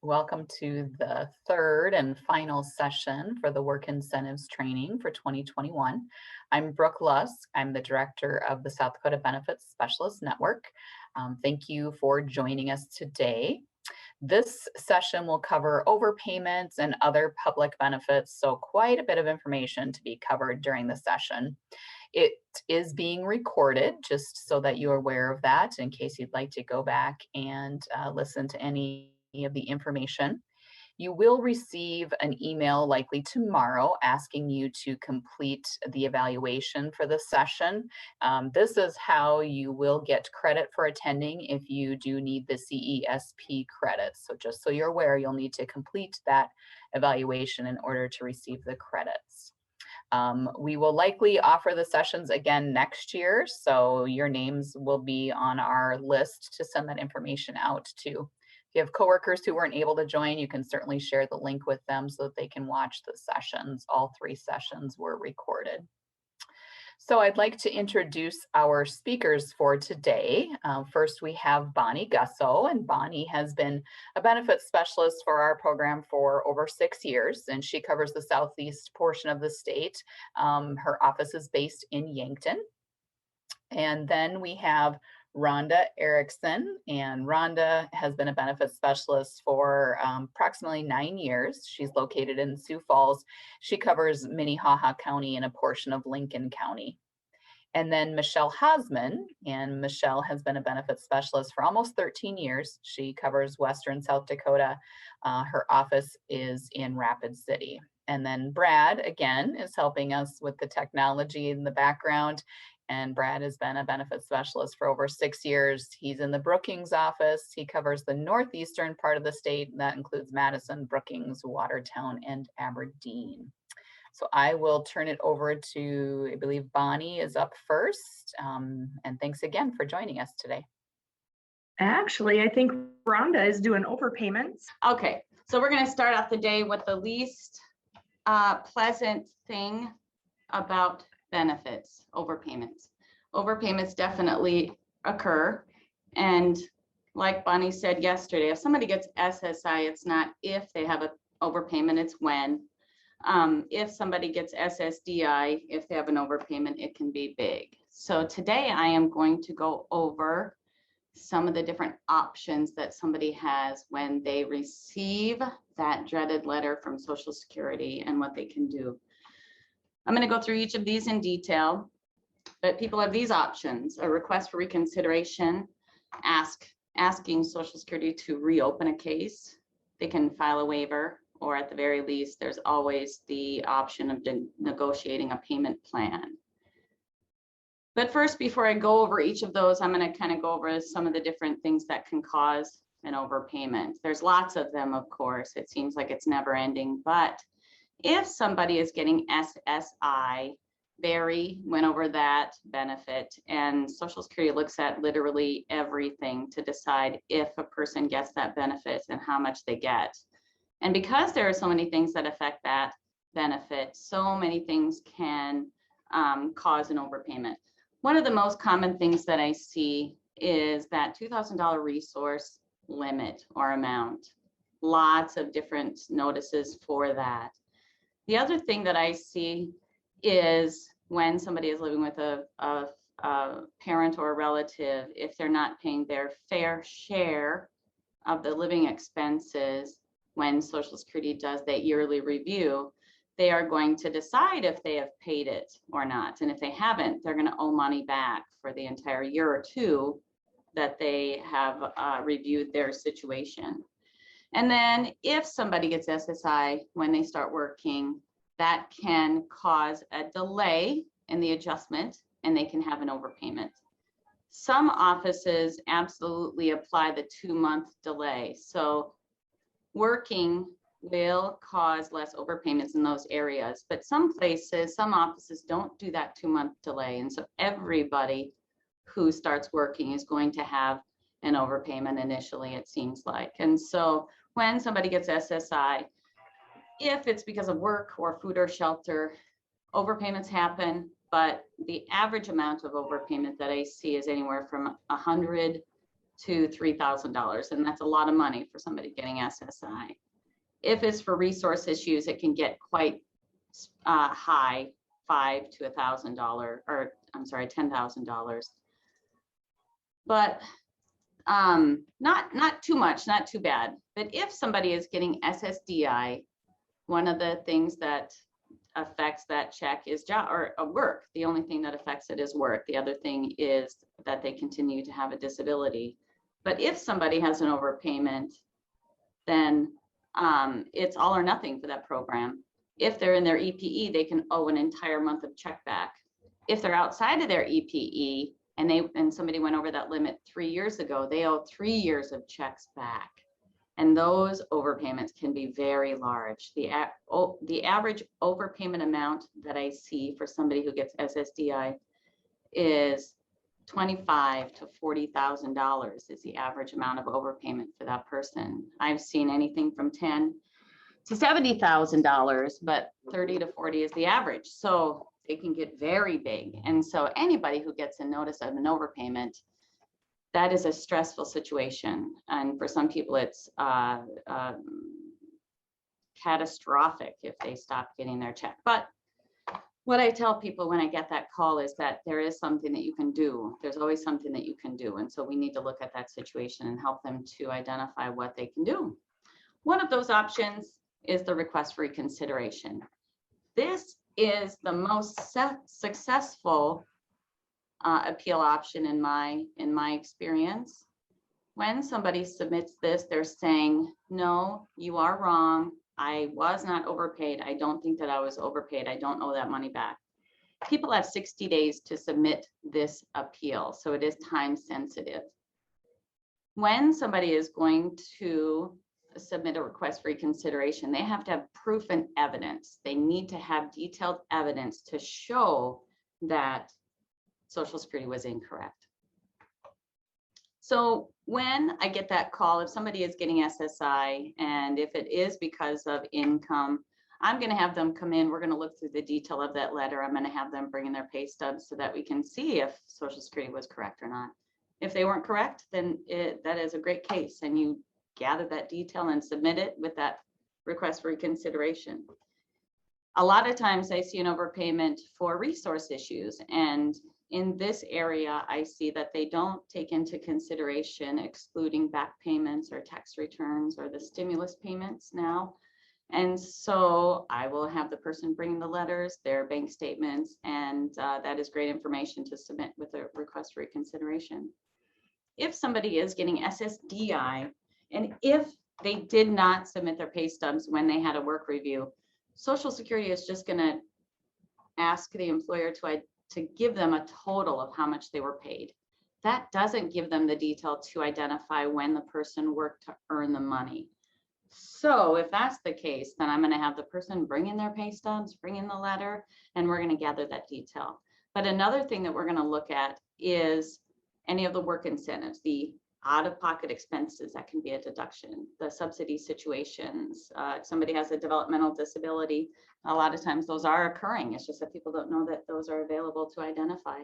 Welcome to the third and final session for the Work Incentives Training for 2021. I'm Brooke Lusk. I'm the Director of the South Dakota Benefits Specialist Network. Thank you for joining us today. This session will cover overpayments and other public benefits, so quite a bit of information to be covered during the session. It is being recorded, just so that you're aware of that in case you'd like to go back and listen to any of the information. You will receive an email likely tomorrow asking you to complete the evaluation for the session. This is how you will get credit for attending if you do need the CESP credits. So just so you're aware, you'll need to complete that evaluation in order to receive the credits. We will likely offer the sessions again next year, so your names will be on our list to send that information out to. If you have coworkers who weren't able to join, you can certainly share the link with them so that they can watch the sessions. All 3 sessions were recorded. So I'd like to introduce our speakers for today. First, we have Bonnie Gusso, and Bonnie has been a benefits specialist for our program for over 6 years, and she covers the southeast portion of the state. Her office is based in Yankton. And then we have Rhonda Erickson, and Rhonda has been a benefits specialist for approximately 9 years. She's located in Sioux Falls. She covers Minnehaha County and a portion of Lincoln County. And then Michelle Hosman, and Michelle has been a benefits specialist for almost 13 years. She covers Western South Dakota. Her office is in Rapid City. And then Brad, again, is helping us with the technology in the background. And Brad has been a benefits specialist for over 6 years. He's in the Brookings office. He covers the northeastern part of the state. That includes Madison, Brookings, Watertown, and Aberdeen. So I will turn it over to, I believe Bonnie is up first. And thanks again for joining us today. Actually, I think Rhonda is doing overpayments. Okay, so we're going to start off the day with the least pleasant thing about benefits: overpayments. Overpayments definitely occur. And like Bonnie said yesterday, if somebody gets SSI, it's not if they have an overpayment, it's when. If somebody gets SSDI, if they have an overpayment, it can be big. So today I am going to go over some of the different options that somebody has when they receive that dreaded letter from Social Security and what they can do. I'm going to go through each of these in detail, but people have these options: a request for reconsideration, asking Social Security to reopen a case. They can file a waiver, or at the very least, there's always the option of negotiating a payment plan. But first, before I go over each of those, I'm going to kind of go over some of the different things that can cause an overpayment. There's lots of them, of course. It seems like it's never ending, but if somebody is getting SSI, Barry went over that benefit, and Social Security looks at literally everything to decide if a person gets that benefit and how much they get. And because there are so many things that affect that benefit, so many things can cause an overpayment. One of the most common things that I see is that $2,000 resource limit or amount. Lots of different notices for that. The other thing that I see is when somebody is living with a parent or a relative, if they're not paying their fair share of the living expenses, when Social Security does that yearly review, they are going to decide if they have paid it or not. And if they haven't, they're going to owe money back for the entire year or two that they have reviewed their situation. And then if somebody gets SSI when they start working, that can cause a delay in the adjustment, and they can have an overpayment. Some offices absolutely apply the 2-month delay. So working will cause less overpayments in those areas, but some places, some offices don't do that 2-month delay. And so everybody who starts working is going to have an overpayment initially, it seems like. And so when somebody gets SSI, if it's because of work or food or shelter, overpayments happen, but the average amount of overpayment that I see is anywhere from $100 to $3,000, and that's a lot of money for somebody getting SSI. If it's for resource issues, it can get quite high, $5,000 to $1,000, or I'm sorry, $10,000. But not too much, not too bad. But if somebody is getting SSDI, one of the things that affects that check is job or work. The only thing that affects it is work. The other thing is that they continue to have a disability. But if somebody has an overpayment, then it's all or nothing for that program. If they're in their EPE, they can owe an entire month of check back. If they're outside of their EPE and somebody went over that limit 3 years ago, they owe 3 years of checks back. And those overpayments can be very large. The average overpayment amount that I see for somebody who gets SSDI is $25,000 to $40,000 is the average amount of overpayment for that person. I've seen anything from $10,000 to $70,000, but 30 to 40 is the average. So it can get very big. And so anybody who gets a notice of an overpayment, that is a stressful situation. And for some people, it's catastrophic if they stop getting their check. But what I tell people when I get that call is that there is something that you can do. There's always something that you can do. And so we need to look at that situation and help them to identify what they can do. One of those options is the request for reconsideration. This is the most successful appeal option in my experience. When somebody submits this, they're saying, no, you are wrong. I was not overpaid. I don't think that I was overpaid. I don't owe that money back. People have 60 days to submit this appeal, so it is time sensitive. When somebody is going to submit a request for reconsideration, they have to have proof and evidence. They need to have detailed evidence to show that Social Security was incorrect. So when I get that call, if somebody is getting SSI, and if it is because of income, I'm going to have them come in. We're going to look through the detail of that letter. I'm going to have them bring in their pay stubs so that we can see if Social Security was correct or not. If they weren't correct, then that is a great case, and you gather that detail and submit it with that request for reconsideration. A lot of times I see an overpayment for resource issues, and in this area, I see that they don't take into consideration excluding back payments or tax returns or the stimulus payments now. And so I will have the person bring the letters, their bank statements, and that is great information to submit with a request for reconsideration. If somebody is getting SSDI, and if they did not submit their pay stubs when they had a work review, Social Security is just going to ask the employer to give them a total of how much they were paid. That doesn't give them the detail to identify when the person worked to earn the money. So if that's the case, then I'm going to have the person bring in their pay stubs, bring in the letter, and we're going to gather that detail. But another thing that we're going to look at is any of the work incentives, the out-of-pocket expenses that can be a deduction, the subsidy situations. If somebody has a developmental disability, a lot of times those are occurring. It's just that people don't know that those are available to identify.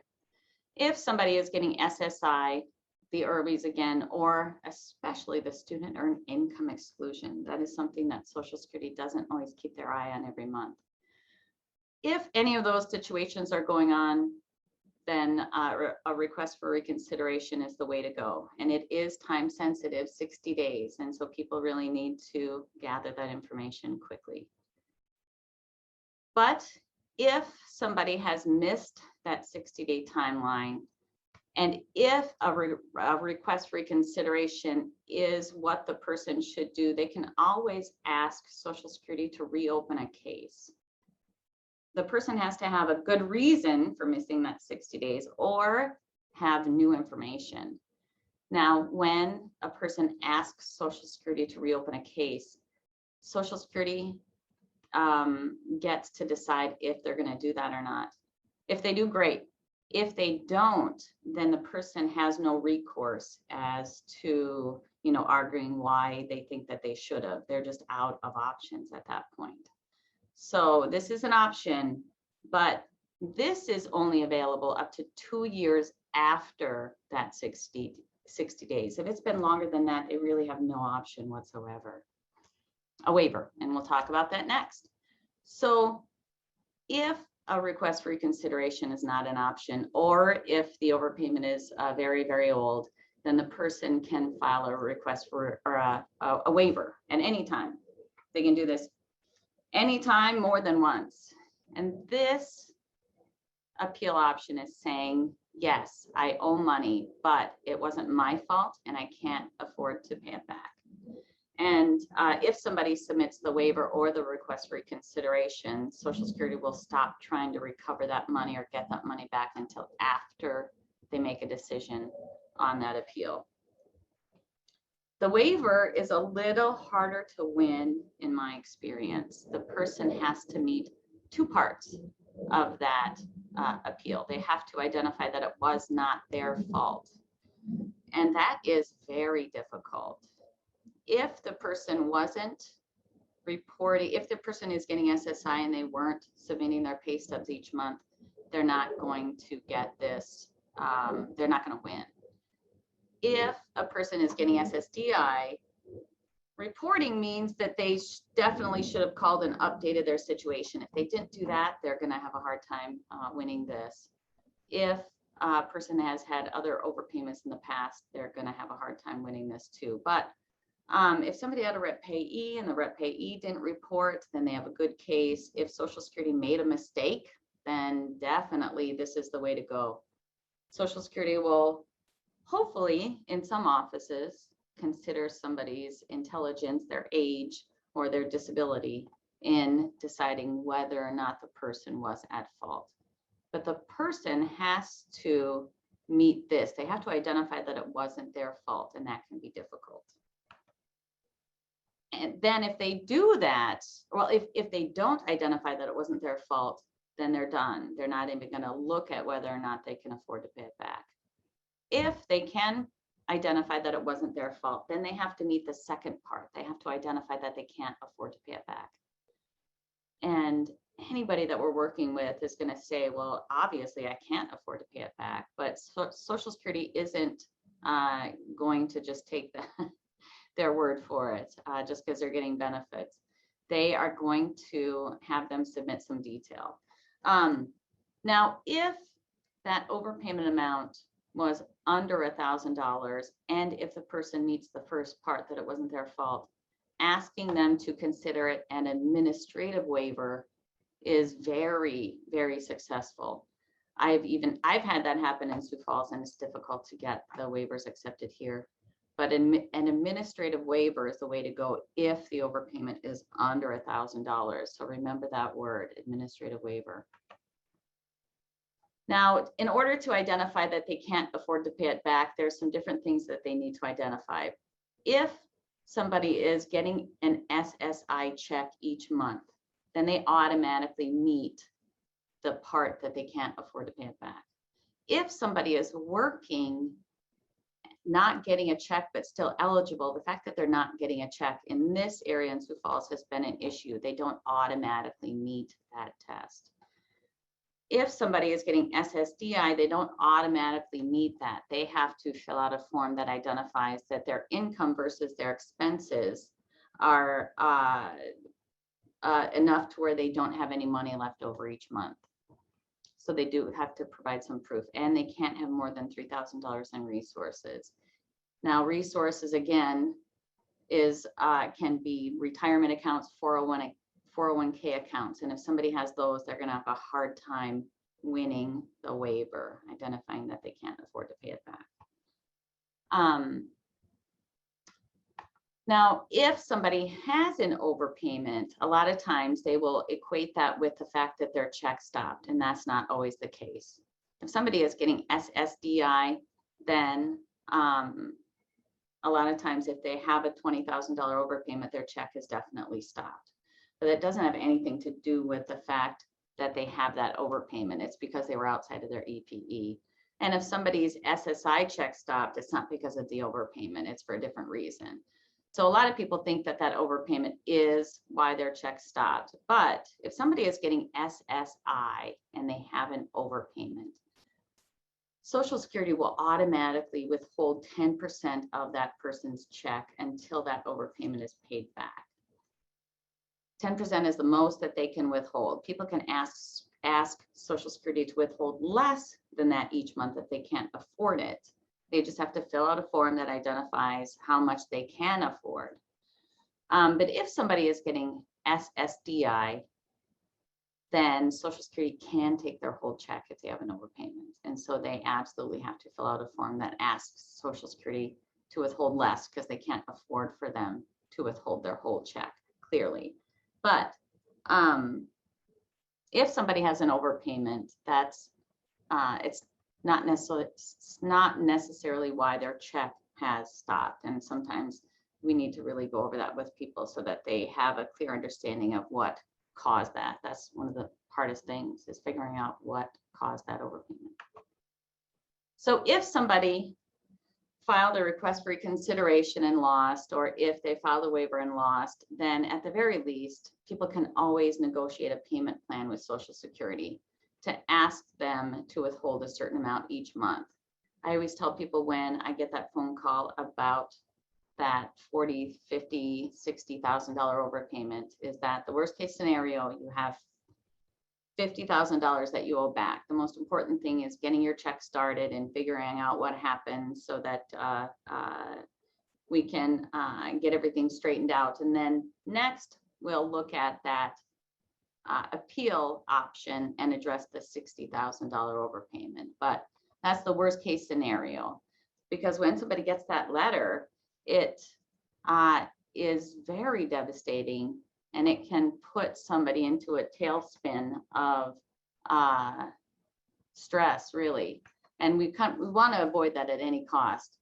If somebody is getting SSI, the IRBs again, or especially the student earned income exclusion, that is something that Social Security doesn't always keep their eye on every month. If any of those situations are going on, then a request for reconsideration is the way to go. And it is time sensitive, 60 days. And so people really need to gather that information quickly. But if somebody has missed that 60-day timeline, and if a request for reconsideration is what the person should do, they can always ask Social Security to reopen a case. The person has to have a good reason for missing that 60 days or have new information. Now, when a person asks Social Security to reopen a case, Social Security gets to decide if they're going to do that or not. If they do, great. If they don't, then the person has no recourse as to, arguing why they think that they should have. They're just out of options at that point. So this is an option, but this is only available up to 2 years after that 60 60 days. If it's been longer than that, they really have no option whatsoever. A waiver, and we'll talk about that next. So if a request for reconsideration is not an option, or if the overpayment is very, very old, then the person can file a request for or a waiver at any time. They can do this anytime more than once. And this appeal option is saying, yes, I owe money, but it wasn't my fault and I can't afford to pay it back. And if somebody submits the waiver or the request for reconsideration, Social Security will stop trying to recover that money or get that money back until after they make a decision on that appeal. The waiver is a little harder to win in my experience. The person has to meet two parts of that appeal. They have to identify that it was not their fault. And that is very difficult. If the person wasn't reporting, if the person is getting SSI and they weren't submitting their pay stubs each month, they're not going to get this, they're not going to win. If a person is getting SSDI, reporting means that they definitely should have called and updated their situation. If they didn't do that, they're going to have a hard time winning this. If a person has had other overpayments in the past, they're going to have a hard time winning this too. But if somebody had a rep payee and the rep payee didn't report, then they have a good case. If Social Security made a mistake, then definitely this is the way to go. Social Security will hopefully, in some offices, consider somebody's intelligence, their age, or their disability in deciding whether or not the person was at fault. But the person has to meet this. They have to identify that it wasn't their fault, and that can be difficult. And then if they do that, well, if they don't identify that it wasn't their fault, then they're done. They're not even going to look at whether or not they can afford to pay it back. If they can identify that it wasn't their fault, then they have to meet the second part. They have to identify that they can't afford to pay it back. And anybody that we're working with is going to say, well, obviously I can't afford to pay it back, but Social Security isn't going to just take their word for it just because they're getting benefits. They are going to have them submit some detail. Now, if that overpayment amount was under $1,000, and if the person meets the first part that it wasn't their fault, asking them to consider it an administrative waiver is very, very successful. I've had that happen in Sioux Falls, and it's difficult to get the waivers accepted here. But an administrative waiver is the way to go if the overpayment is under $1,000. So remember that word, administrative waiver. Now, in order to identify that they can't afford to pay it back, there's some different things that they need to identify. If somebody is getting an SSI check each month, then they automatically meet the part that they can't afford to pay it back. If somebody is working, not getting a check, but still eligible, the fact that they're not getting a check in this area in Sioux Falls has been an issue. They don't automatically meet that test. If somebody is getting SSDI, they don't automatically meet that. They have to fill out a form that identifies that their income versus their expenses are enough to where they don't have any money left over each month. So they do have to provide some proof, and they can't have more than $3,000 in resources. Now, resources again can be retirement accounts, 401k accounts, and if somebody has those, they're going to have a hard time winning the waiver, identifying that they can't afford to pay it back. Now, if somebody has an overpayment, a lot of times they will equate that with the fact that their check stopped, and that's not always the case. If somebody is getting SSDI, then a lot of times if they have a $20,000 overpayment, their check is definitely stopped. But it doesn't have anything to do with the fact that they have that overpayment. It's because they were outside of their EPE. And if somebody's SSI check stopped, it's not because of the overpayment, it's for a different reason. So a lot of people think that that overpayment is why their check stopped. But if somebody is getting SSI and they have an overpayment, Social Security will automatically withhold 10% of that person's check until that overpayment is paid back. 10% is the most that they can withhold. People can ask Social Security to withhold less than that each month if they can't afford it. They just have to fill out a form that identifies how much they can afford. But if somebody is getting SSDI, then Social Security can take their whole check if they have an overpayment. And so they absolutely have to fill out a form that asks Social Security to withhold less because they can't afford for them to withhold their whole check, clearly. But if somebody has an overpayment, that's it's not necessarily why their check has stopped. And sometimes we need to really go over that with people so that they have a clear understanding of what caused that. That's one of the hardest things, is figuring out what caused that overpayment. So if somebody filed a request for reconsideration and lost, or if they filed a waiver and lost, then at the very least, people can always negotiate a payment plan with Social Security to ask them to withhold a certain amount each month. I always tell people when I get that phone call about that $40,000, $50,000, $60,000 overpayment, is that the worst case scenario, you have $50,000 that you owe back. The most important thing is getting your check started and figuring out what happened so that we can get everything straightened out. And then next, we'll look at that appeal option and address the $60,000 overpayment. But that's the worst case scenario, because when somebody gets that letter, it is very devastating, and it can put somebody into a tailspin of stress, really. And we want to avoid that at any cost.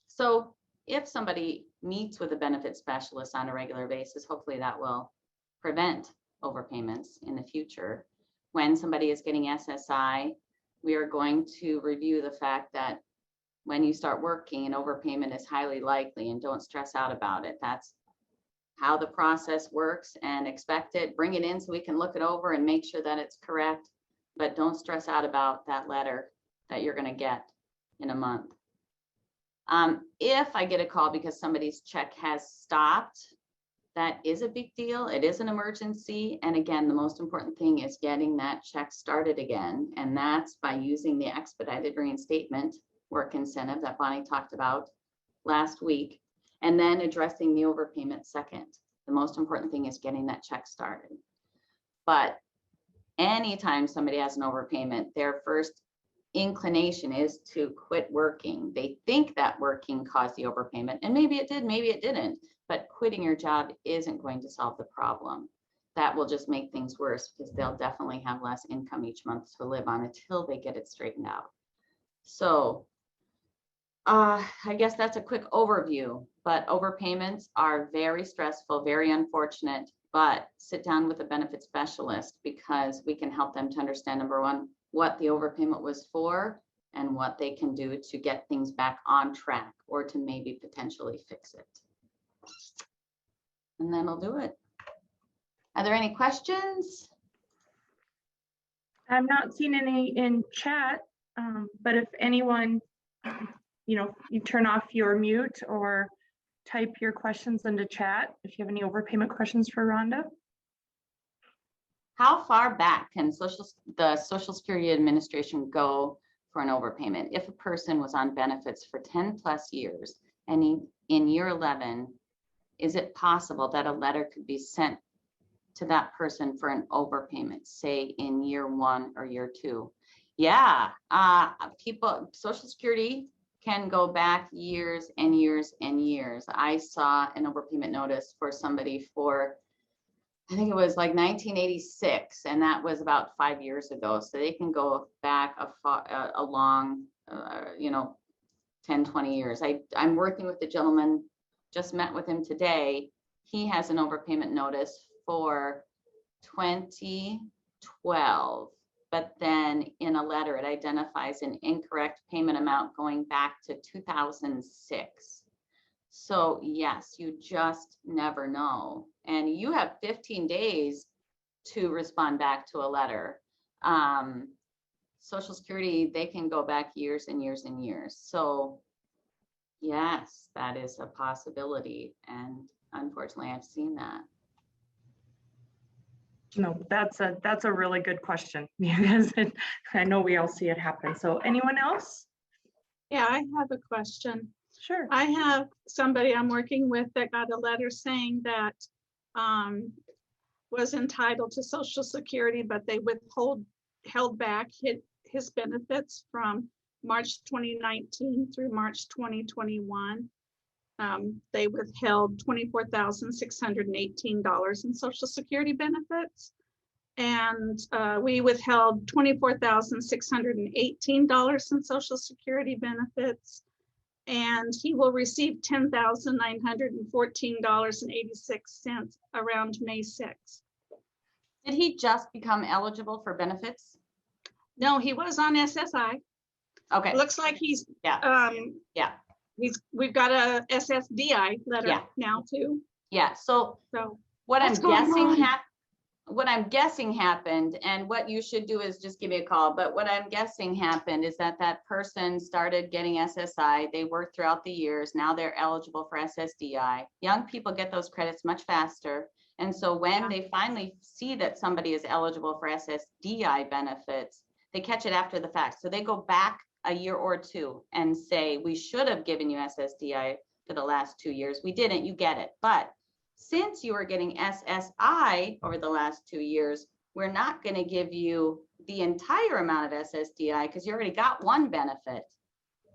So if somebody meets with a benefit specialist on a regular basis, hopefully that will prevent overpayments in the future. When somebody is getting SSI, we are going to review the fact that when you start working, an overpayment is highly likely, and don't stress out about it. That's how the process works, and expect it. Bring it in so we can look it over and make sure that it's correct, but don't stress out about that letter that you're going to get in a month. If I get a call because somebody's check has stopped, that is a big deal. It is an emergency. And again, the most important thing is getting that check started again. And that's by using the expedited reinstatement work incentive that Bonnie talked about last week, and then addressing the overpayment second. The most important thing is getting that check started. But anytime somebody has an overpayment, their first inclination is to quit working. They think that working caused the overpayment, and maybe it did, maybe it didn't, but quitting your job isn't going to solve the problem. That will just make things worse, because they'll definitely have less income each month to live on until they get it straightened out. So I guess that's a quick overview, but overpayments are very stressful, very unfortunate, but sit down with a benefit specialist, because we can help them to understand, number one, what the overpayment was for and what they can do to get things back on track, or to maybe potentially fix it. And then I'll do it. Are there any questions? I'm not seeing any in chat, but if anyone, you turn off your mute or type your questions into chat if you have any overpayment questions for Rhonda. How far back can the Social Security Administration go for an overpayment? If a person was on benefits for 10 plus years, and in year 11, is it possible that a letter could be sent to that person for an overpayment, say in year 1 or year 2? Yeah, Social Security can go back years and years and years. I saw an overpayment notice for somebody for, I think it was like 1986, and that was about 5 years ago. So they can go back a long, 10, 20 years. I'm working with the gentleman, just met with him today. He has an overpayment notice for 2012, but then in a letter, it identifies an incorrect payment amount going back to 2006. So yes, you just never know. And you have 15 days to respond back to a letter. Social Security, they can go back years and years and years. So yes, that is a possibility. And unfortunately, I've seen that. No, that's a really good question because I know we all see it happen. So anyone else? Yeah, I have a question. Sure. I have somebody I'm working with that got a letter saying that was entitled to Social Security, but they held back his benefits from March 2019 through March 2021. They withheld $24,618 in Social Security benefits. And we withheld $24,618 in Social Security benefits. And he will receive $10,914.86 around May 6th. Did he just become eligible for benefits? No, he was on SSI. Okay. Looks like he's, Yeah. we've got a SSDI letter Yeah. now too. Yeah. So So what what's going on? what I'm guessing happened, and what you should do is just give me a call, but what I'm guessing happened is that person started getting SSI. They worked throughout the years. Now they're eligible for SSDI. Young people get those credits much faster. And so when they finally see that somebody is eligible for SSDI benefits, they catch it after the fact. So they go back a year or two and say, we should have given you SSDI for the last 2 years. We didn't, you get it. But since you are getting SSI over the last 2 years, we're not going to give you the entire amount of SSDI because you already got one benefit.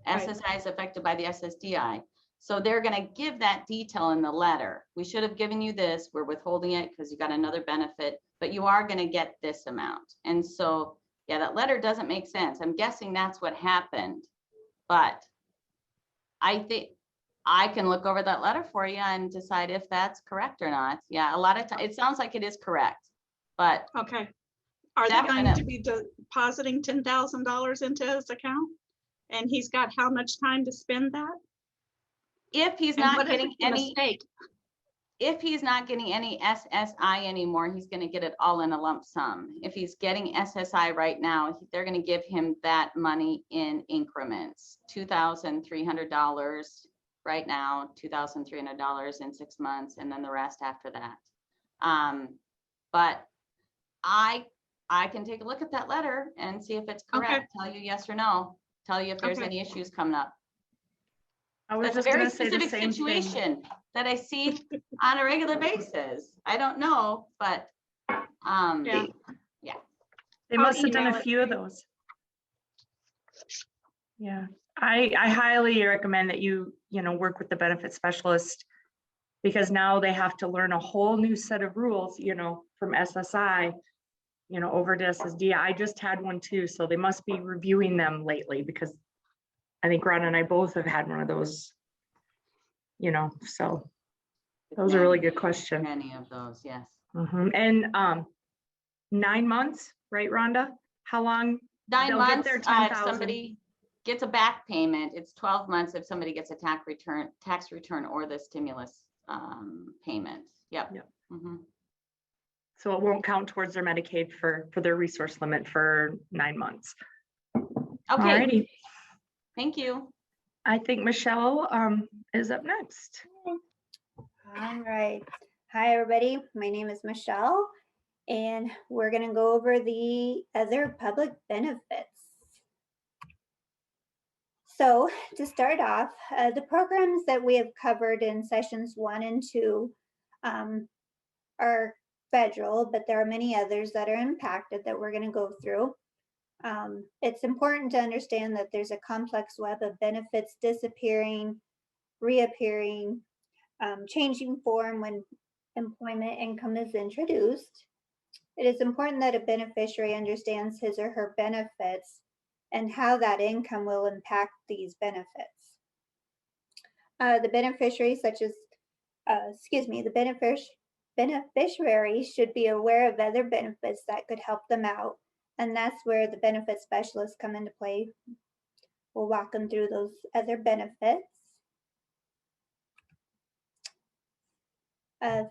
Right. SSI is affected by the SSDI. So they're going to give that detail in the letter. We should have given you this. We're withholding it because you got another benefit, but you are going to get this amount. And so, yeah, that letter doesn't make sense. I'm guessing that's what happened, but I think I can look over that letter for you and decide if that's correct or not. Yeah, a lot of times it sounds like it is correct, but Okay. Are they going to be depositing $10,000 into his account? And he's got how much time to spend that? if he's And what not if getting it's a any, mistake? if he's not getting any SSI anymore, he's going to get it all in a lump sum. If he's getting SSI right now, they're going to give him that money in increments, $2,300 right now, $2,300 in 6 months, and then the rest after that. But I can take a look at that letter and see if it's correct, tell you yes or no, tell you if there's any issues coming up. I was That's a just very going to say the specific same thing. situation that I see on a regular basis. I don't know, but Yeah. They I'll must have done email a it few of those. Yeah, I highly recommend that you work with the benefit specialist, because now they have to learn a whole new set of rules, from SSI, over to SSD. I just had one too, so they must be reviewing them lately, because I think Ron and I both have had one of those, so that was a really good question. Many of those, yes. And 9 months, right, Rhonda? How long? 9 They'll get months, their if 10,000. somebody gets a back payment, it's 12 months if somebody gets a tax return or the stimulus payment. Yep. Mhm. So it won't count towards their Medicaid for their resource limit for 9 months. Okay, Alrighty. thank you. I think Michelle is up next. All right. Hi, everybody. My name is Michelle, and we're going to go over the other public benefits. So to start off, the programs that we have covered in sessions 1 and 2 are federal, but there are many others that are impacted that we're going to go through. It's important to understand that there's a complex web of benefits disappearing, reappearing, changing form when employment income is introduced. It is important that a beneficiary understands his or her benefits and how that income will impact these benefits. The beneficiary, the beneficiary should be aware of other benefits that could help them out, and that's where the benefit specialists come into play. We'll walk them through those other benefits.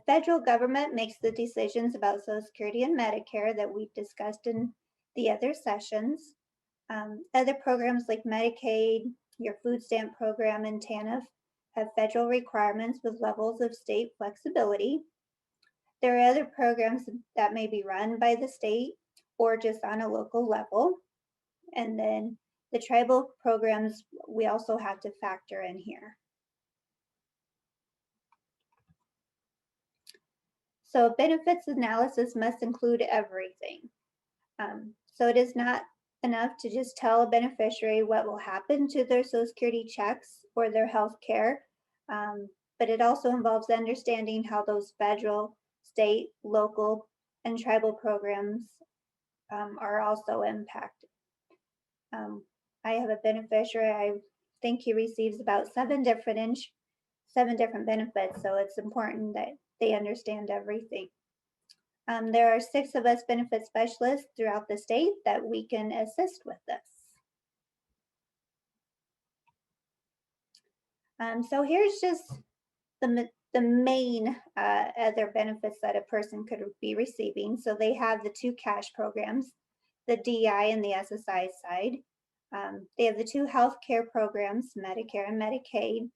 Federal government makes the decisions about Social Security and Medicare that we've discussed in the other sessions. Other programs like Medicaid, your food stamp program, and TANF have federal requirements with levels of state flexibility. There are other programs that may be run by the state or just on a local level. And then the tribal programs, we also have to factor in here. So benefits analysis must include everything. So it is not enough to just tell a beneficiary what will happen to their Social Security checks or their health care, but it also involves understanding how those federal, state, local, and tribal programs are also impacted. I have a beneficiary, I think he receives about seven different benefits, so it's important that they understand everything. There are 6 of us benefit specialists throughout the state that we can assist with this. So here's just the main other benefits that a person could be receiving. So they have the 2 cash programs, the DI and the SSI side. They have the 2 healthcare programs, Medicare and Medicaid.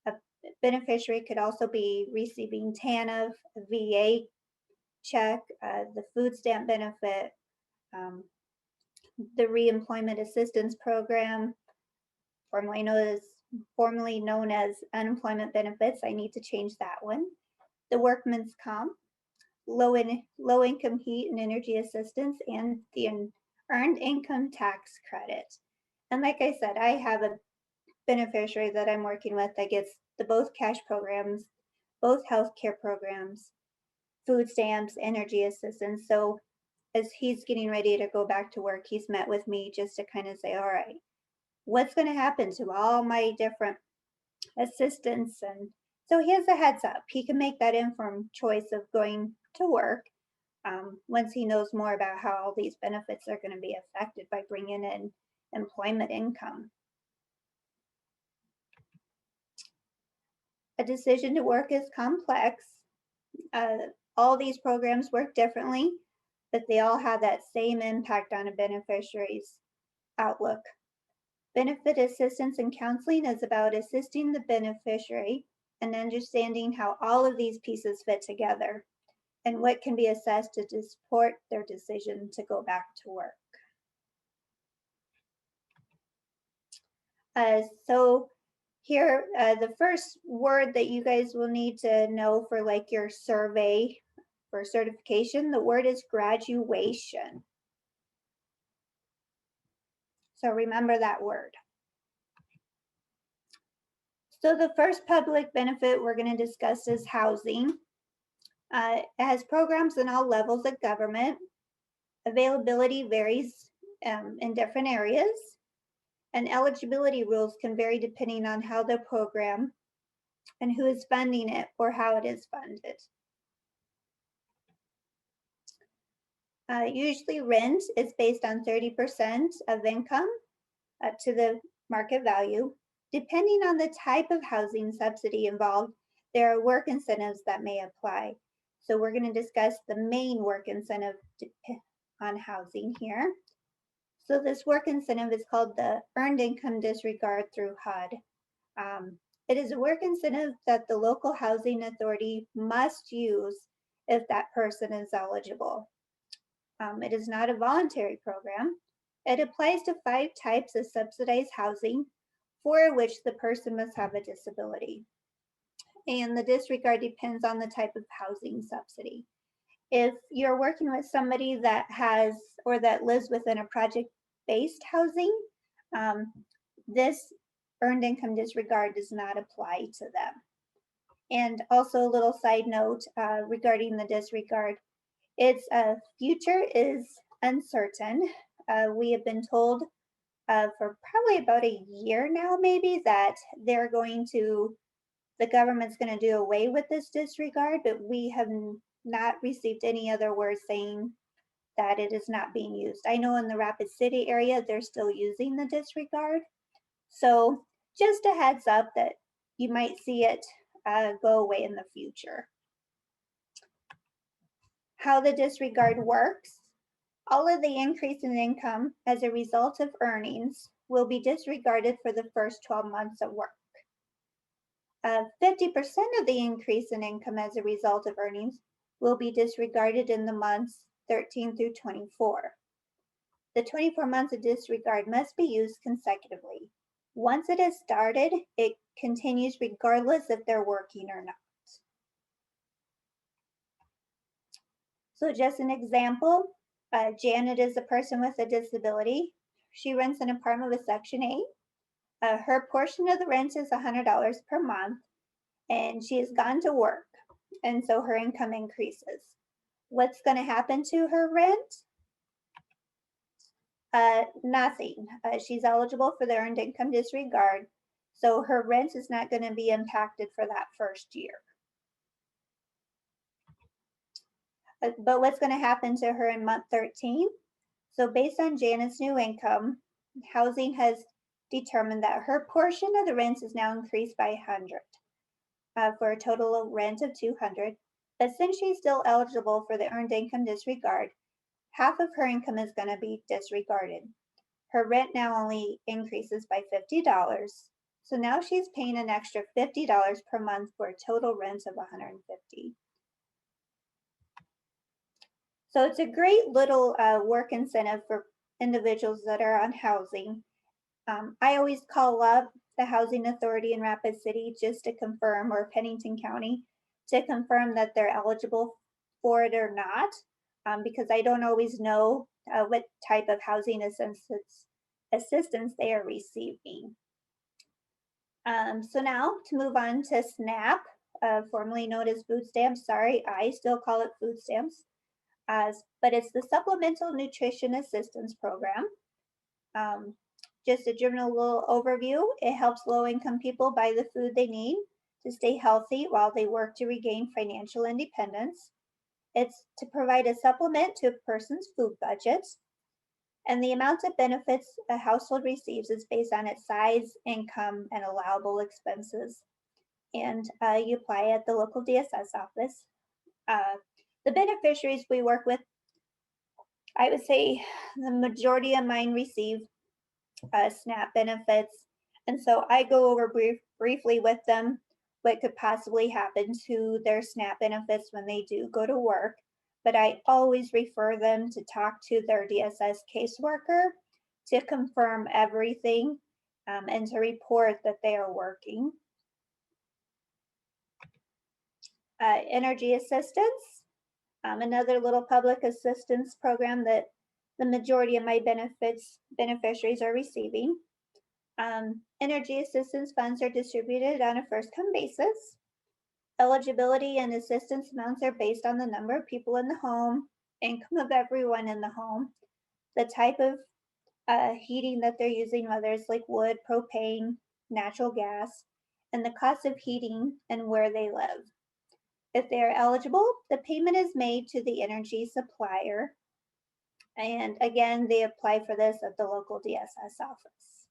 A beneficiary could also be receiving TANF, VA check, the food stamp benefit, the reemployment assistance program, formerly known as unemployment benefits. I need to change that one. The workman's comp, low income heat and energy assistance, and the earned income tax credit. And like I said, I have a beneficiary that I'm working with that gets the both cash programs, both healthcare programs, food stamps, energy assistance. So as he's getting ready to go back to work, he's met with me just to kind of say, all right, what's going to happen to all my different assistants? And so he has a heads up. He can make that informed choice of going to work once he knows more about how all these benefits are going to be affected by bringing in employment income. A decision to work is complex. All these programs work differently, but they all have that same impact on a beneficiary's outlook. Benefit assistance and counseling is about assisting the beneficiary and understanding how all of these pieces fit together and what can be assessed to support their decision to go back to work. So here, the first word that you guys will need to know for like your survey for certification, the word is graduation. So remember that word. So the first public benefit we're going to discuss is housing. It has programs in all levels of government. Availability varies in different areas, and eligibility rules can vary depending on how the program and who is funding it or how it is funded. Usually rent is based on 30% of income up to the market value. Depending on the type of housing subsidy involved, there are work incentives that may apply. So we're going to discuss the main work incentive on housing here. So this work incentive is called the Earned Income Disregard through HUD. It is a work incentive that the local housing authority must use if that person is eligible. It is not a voluntary program. It applies to 5 types of subsidized housing for which the person must have a disability. And the disregard depends on the type of housing subsidy. If you're working with somebody that has or that lives within a project-based housing, this earned income disregard does not apply to them. And also a little side note regarding the disregard, its future is uncertain. We have been told for probably about a year now, maybe, that the government's going to do away with this disregard, but we have not received any other word saying that it is not being used. I know in the Rapid City area, they're still using the disregard. So just a heads up that you might see it go away in the future. How the disregard works. All of the increase in income as a result of earnings will be disregarded for the first 12 months of work. 50% of the increase in income as a result of earnings will be disregarded in the months 13 through 24. The 24 months of disregard must be used consecutively. Once it is started, it continues regardless if they're working or not. So just an example, Janet is a person with a disability. She rents an apartment with Section 8. Her portion of the rent is $100 per month, and she has gone to work, and so her income increases. What's going to happen to her rent? Nothing. She's eligible for the earned income disregard, so her rent is not going to be impacted for that first year. But what's going to happen to her in month 13? So based on Janet's new income, housing has determined that her portion of the rent is now increased by 100 for a total of rent of 200. But since she's still eligible for the earned income disregard, half of her income is going to be disregarded. Her rent now only increases by $50. So now she's paying an extra $50 per month for a total rent of $150. So it's a great little work incentive for individuals that are on housing. I always call up the Housing Authority in Rapid City just to confirm, or Pennington County, to confirm that they're eligible for it or not, because I don't always know what type of housing assistance they are receiving. So now to move on to SNAP, formerly known as food stamps. Sorry, I still call it food stamps. But it's the Supplemental Nutrition Assistance Program. Just a general little overview, it helps low-income people buy the food they need to stay healthy while they work to regain financial independence. It's to provide a supplement to a person's food budget. And the amount of benefits a household receives is based on its size, income, and allowable expenses. And you apply at the local DSS office. The beneficiaries we work with, I would say the majority of mine receive SNAP benefits. And so I go over briefly with them what could possibly happen to their SNAP benefits when they do go to work. But I always refer them to talk to their DSS caseworker to confirm everything and to report that they are working. Energy assistance, another little public assistance program that the majority of my beneficiaries are receiving. Energy assistance funds are distributed on a first-come basis. Eligibility and assistance amounts are based on the number of people in the home, income of everyone in the home, the type of heating that they're using, whether it's like wood, propane, natural gas, and the cost of heating and where they live. If they are eligible, the payment is made to the energy supplier. And again, they apply for this at the local DSS office.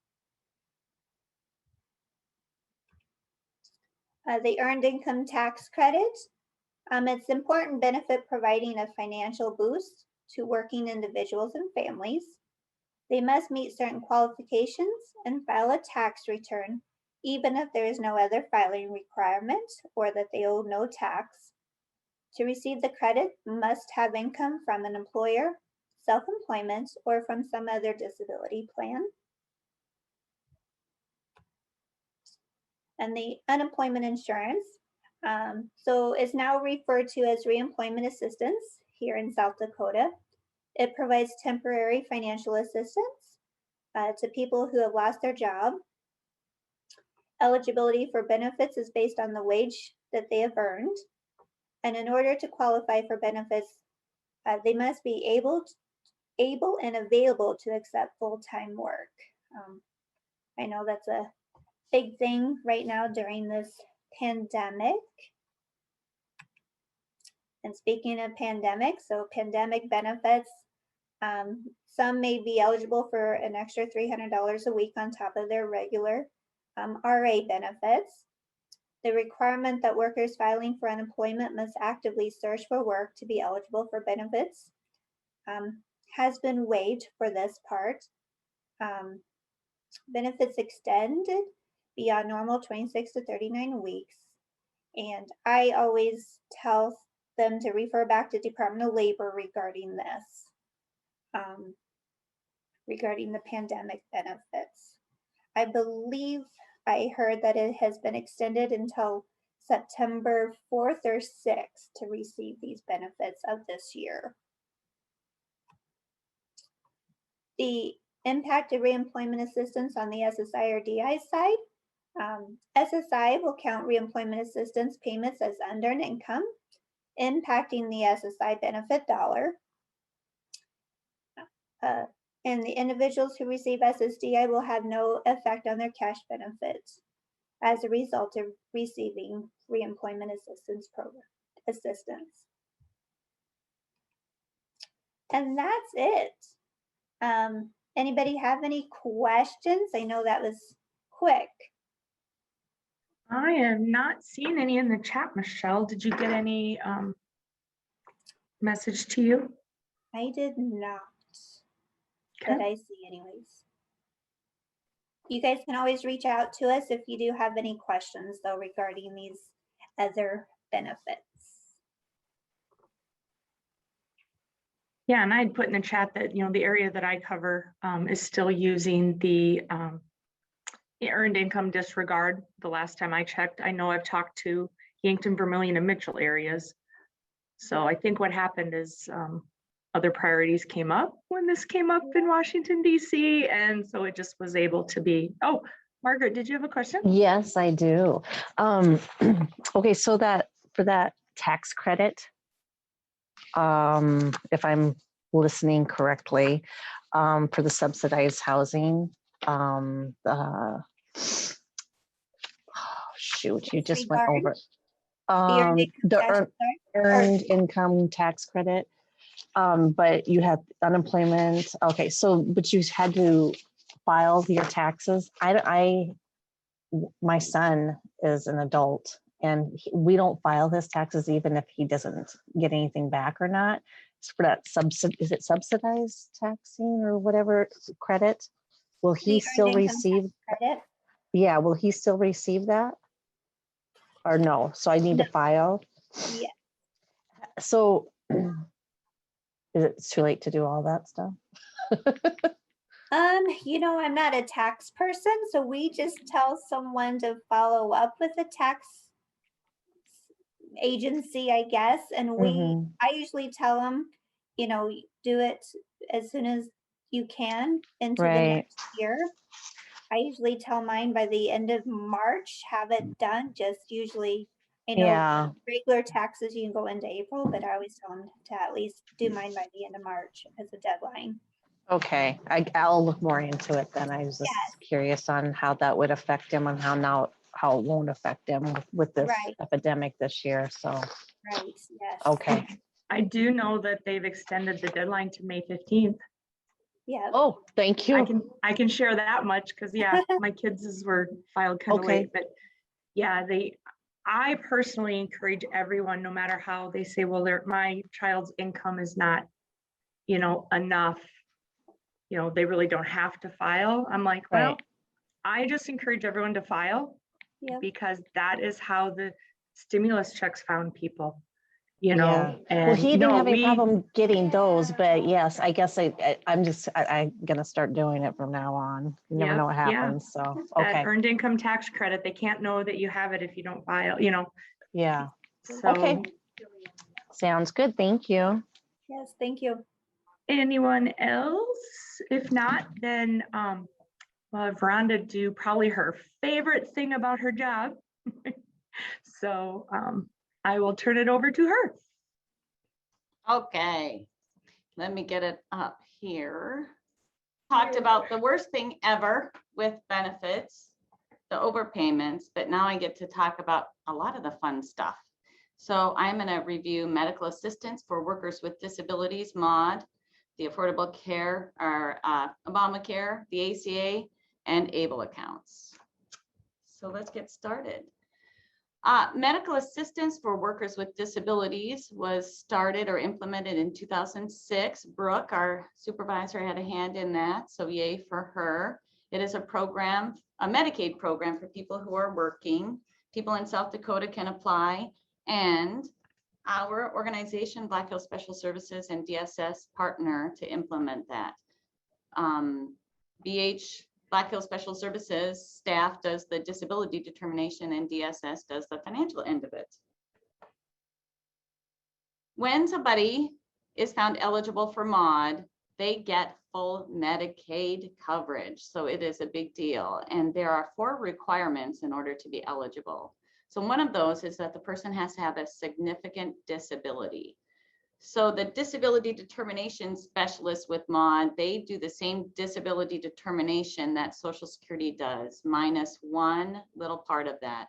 The earned income tax credit. It's an important benefit providing a financial boost to working individuals and families. They must meet certain qualifications and file a tax return, even if there is no other filing requirement or that they owe no tax. To receive the credit, must have income from an employer, self-employment, or from some other disability plan. And the unemployment insurance. So it's now referred to as reemployment assistance here in South Dakota. It provides temporary financial assistance to people who have lost their job. Eligibility for benefits is based on the wage that they have earned. And in order to qualify for benefits, they must be able and available to accept full-time work. I know that's a big thing right now during this pandemic. And speaking of pandemic, so pandemic benefits, some may be eligible for an extra $300 a week on top of their regular RA benefits. The requirement that workers filing for unemployment must actively search for work to be eligible for benefits. has been waived for this part. Benefits extended beyond normal 26 to 39 weeks. And I always tell them to refer back to Department of Labor regarding this, regarding the pandemic benefits. I believe I heard that it has been extended until September 4th or 6th to receive these benefits of this year. The impact of reemployment assistance on the SSI or DI side. SSI will count reemployment assistance payments as unearned income, impacting the SSI benefit dollar. And the individuals who receive SSDI will have no effect on their cash benefits as a result of receiving reemployment assistance program assistance. And that's it. Anybody have any questions? I know that was quick. I have not seen any in the chat, Michelle. Did you get any message to you? I did not, Okay. that I see anyways. You guys can always reach out to us if you do have any questions though regarding these other benefits. Yeah, and I'd put in the chat that, you know, the area that I cover is still using the earned income disregard. The last time I checked, I know I've talked to Yankton, Vermillion, and Mitchell areas. So I think what happened is other priorities came up when this came up in Washington, D.C. And so it just was able to be, oh, Margaret, did you have a question? Yes, I do. Okay, so that for that tax credit, if I'm listening correctly, for the subsidized housing, shoot, you just went over. The earned income tax credit, but you had unemployment. Okay, so but you had to file your taxes. My son is an adult and we don't file his taxes even if he doesn't get anything back or not. It's for that is it subsidized taxing or whatever credit? Will he still receive credit? Yeah, will he still receive that? Or no? So I need to file? Yeah. So is it too late to do all that stuff? You know, I'm not a tax person, so we just tell someone to follow up with the tax agency, I guess. And I usually tell them, you know, do it as soon as you can into the next year. I usually tell mine by the end of March, have it done. Just usually, I know regular taxes, you can go into April, but I always tell them to at least do mine by the end of March as a deadline. Okay, I'll look more into it then. I was just curious on how that would affect him and how it won't affect him with this epidemic this year. So, yes. Okay. I do know that they've extended the deadline to May 15th. Yeah. Oh, thank you. I can share that much because my kids were filed kind of late, but yeah, I personally encourage everyone, no matter how they say, well, my child's income is not, you know, enough. You know, they really don't have to file. I'm like, well, I just encourage everyone to file because that is how the stimulus checks found people, you know. And well, he didn't have any problem getting those, but yes, I guess I'm gonna start doing it from now on. You never know what happens. So that earned income tax credit, they can't know that you have it if you don't file, you know. Yeah. So, okay. Sounds good. Thank you. Yes, thank you. Anyone else? If not, then we'll have Rhonda do probably her favorite thing about her job. So I will turn it over to her. Okay, let me get it up here. Talked about the worst thing ever with benefits, the overpayments, but now I get to talk about a lot of the fun stuff. So I'm going to review medical assistance for workers with disabilities, MAUD, the Affordable Care or Obamacare, the ACA, and ABLE accounts. So let's get started. Medical assistance for workers with disabilities was started or implemented in 2006. Brooke, our supervisor, had a hand in that, so yay for her. It is a program, a Medicaid program for people who are working. People in South Dakota can apply, and our organization, Black Hills Special Services and DSS, partner to implement that. Black Hills Special Services staff does the disability determination and DSS does the financial end of it. When somebody is found eligible for MAUD, they get full Medicaid coverage. So it is a big deal. And there are 4 requirements in order to be eligible. So one of those is that the person has to have a significant disability. So the disability determination specialists with MAUD, they do the same disability determination that Social Security does, minus one little part of that.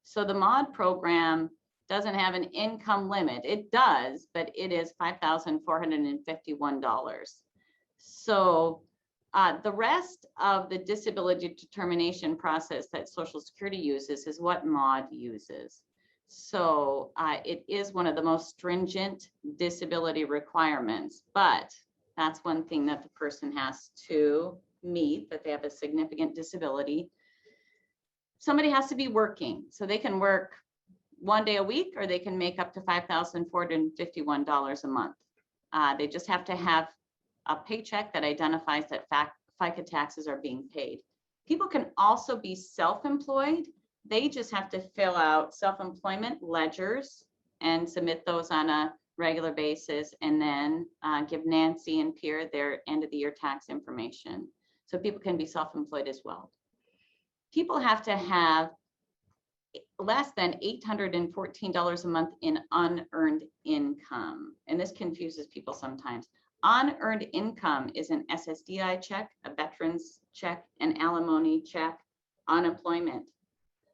So the MAUD program doesn't have an income limit. It does, but it is $5,451. So the rest of the disability determination process that Social Security uses is what MAUD uses. So it is one of the most stringent disability requirements, but that's one thing that the person has to meet, that they have a significant disability. Somebody has to be working, so they can work 1 day a week, or they can make up to $5,451 a month. They just have to have a paycheck that identifies that FICA taxes are being paid. People can also be self-employed. They just have to fill out self-employment ledgers and submit those on a regular basis, and then give Nancy and Pierre their end of the year tax information. So people can be self-employed as well. People have to have less than $814 a month in unearned income. And this confuses people sometimes. Unearned income is an SSDI check, a veterans check, an alimony check, unemployment.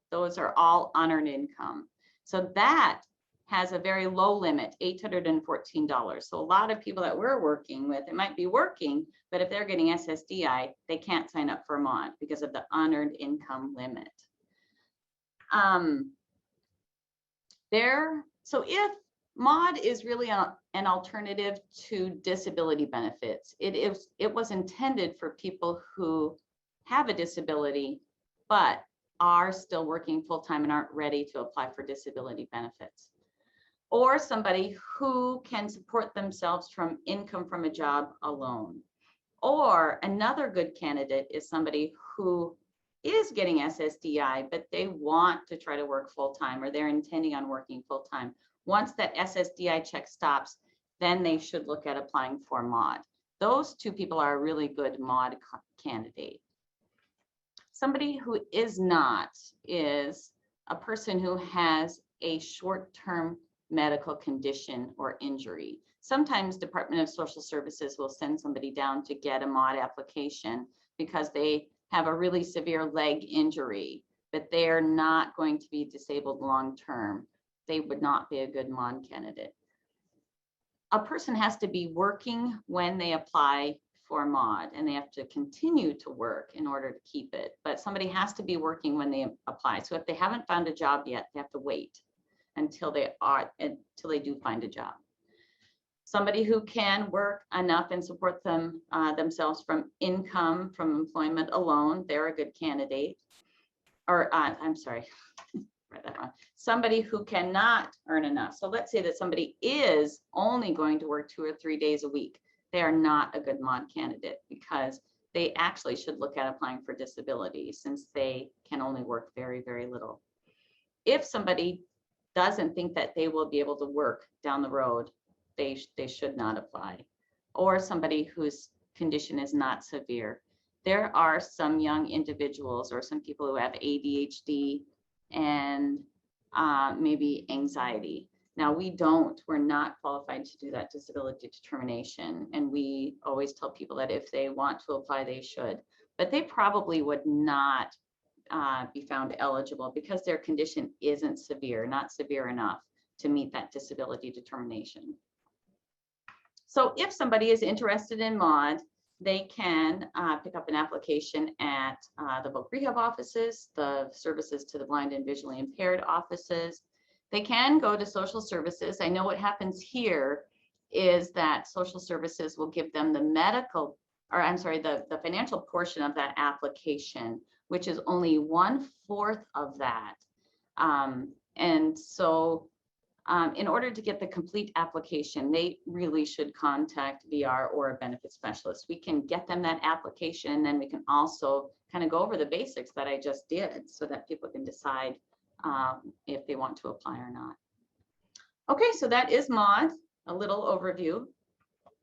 Those are all unearned income. So that has a very low limit, $814. So a lot of people that we're working with, it might be working, but if they're getting SSDI, they can't sign up for MAUD because of the unearned income limit. So if MAUD is really an alternative to disability benefits, it was intended for people who have a disability, but are still working full-time and aren't ready to apply for disability benefits. Or somebody who can support themselves from income from a job alone. Or another good candidate is somebody who is getting SSDI, but they want to try to work full-time, or they're intending on working full-time. Once that SSDI check stops, then they should look at applying for MAUD. Those 2 people are a really good MAUD candidate. Somebody who is not is a person who has a short-term medical condition or injury. Sometimes Department of Social Services will send somebody down to get a MAUD application because they have a really severe leg injury, but they're not going to be disabled long-term. They would not be a good MAUD candidate. A person has to be working when they apply for MAUD, and they have to continue to work in order to keep it. But somebody has to be working when they apply. So if they haven't found a job yet, they have to wait until they do find a job. Somebody who can work enough and support themselves from income from employment alone, they're a good candidate. Or I'm sorry, read that wrong. Somebody who cannot earn enough. So let's say that somebody is only going to work 2 or 3 days a week. They are not a good MAUD candidate because they actually should look at applying for disability, since they can only work very, very little. If somebody doesn't think that they will be able to work down the road, they should not apply. Or somebody whose condition is not severe. There are some young individuals or some people who have ADHD and maybe anxiety. Now we're not qualified to do that disability determination. And we always tell people that if they want to apply, they should, but they probably would not be found eligible because their condition isn't severe, not severe enough to meet that disability determination. So if somebody is interested in MAUD, they can pick up an application at the voc rehab offices, the services to the blind and visually impaired offices. They can go to social services. I know what happens here is that social services will give them the medical, or I'm sorry, the financial portion of that application, which is only 1/4 of that. And so in order to get the complete application, they really should contact VR or a benefit specialist. We can get them that application, and then we can also kind of go over the basics that I just did so that people can decide if they want to apply or not. Okay, so that is MAUD, a little overview.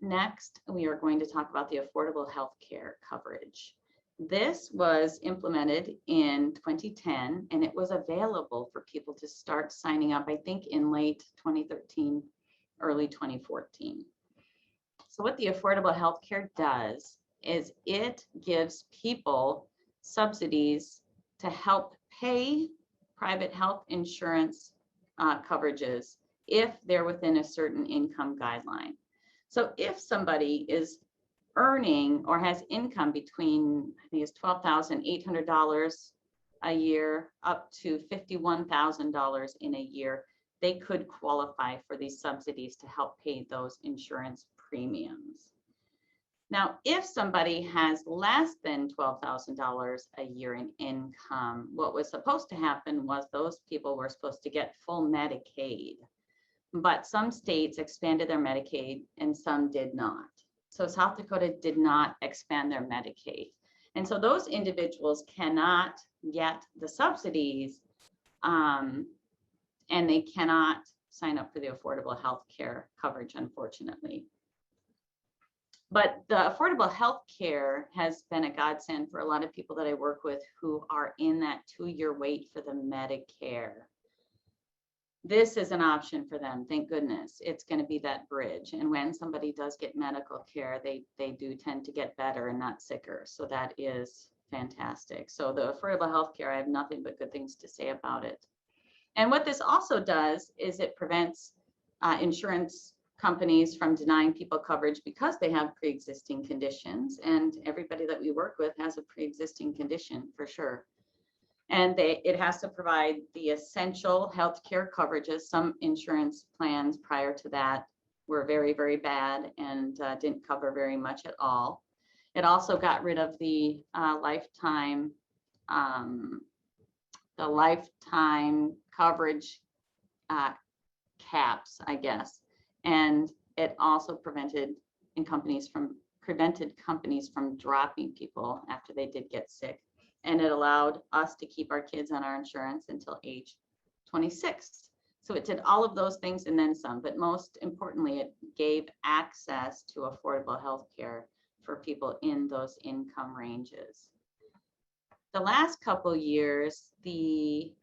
Next, we are going to talk about the affordable health care coverage. This was implemented in 2010, and it was available for people to start signing up, I think, in late 2013, early 2014. So what the affordable health care does is it gives people subsidies to help pay private health insurance coverages if they're within a certain income guideline. So if somebody is earning or has income between, I think it's $12,800 a year up to $51,000 in a year, they could qualify for these subsidies to help pay those insurance premiums. Now, if somebody has less than $12,000 a year in income, what was supposed to happen was those people were supposed to get full Medicaid, but some states expanded their Medicaid and some did not. So South Dakota did not expand their Medicaid. And so those individuals cannot get the subsidies and they cannot sign up for the affordable health care coverage, unfortunately. But the affordable health care has been a godsend for a lot of people that I work with who are in that 2-year wait for the Medicare. This is an option for them, thank goodness. It's going to be that bridge. And when somebody does get medical care, they do tend to get better and not sicker. So that is fantastic. So the affordable health care, I have nothing but good things to say about it. And what this also does is it prevents insurance companies from denying people coverage because they have pre-existing conditions. And everybody that we work with has a pre-existing condition for sure. And it has to provide the essential health care coverages. Some insurance plans prior to that were very, very bad and didn't cover very much at all. It also got rid of the lifetime coverage caps, I guess. And it also prevented companies from dropping people after they did get sick. And it allowed us to keep our kids on our insurance until age 26. So it did all of those things and then some, but most importantly, it gave access to affordable health care for people in those income ranges. The last couple years, the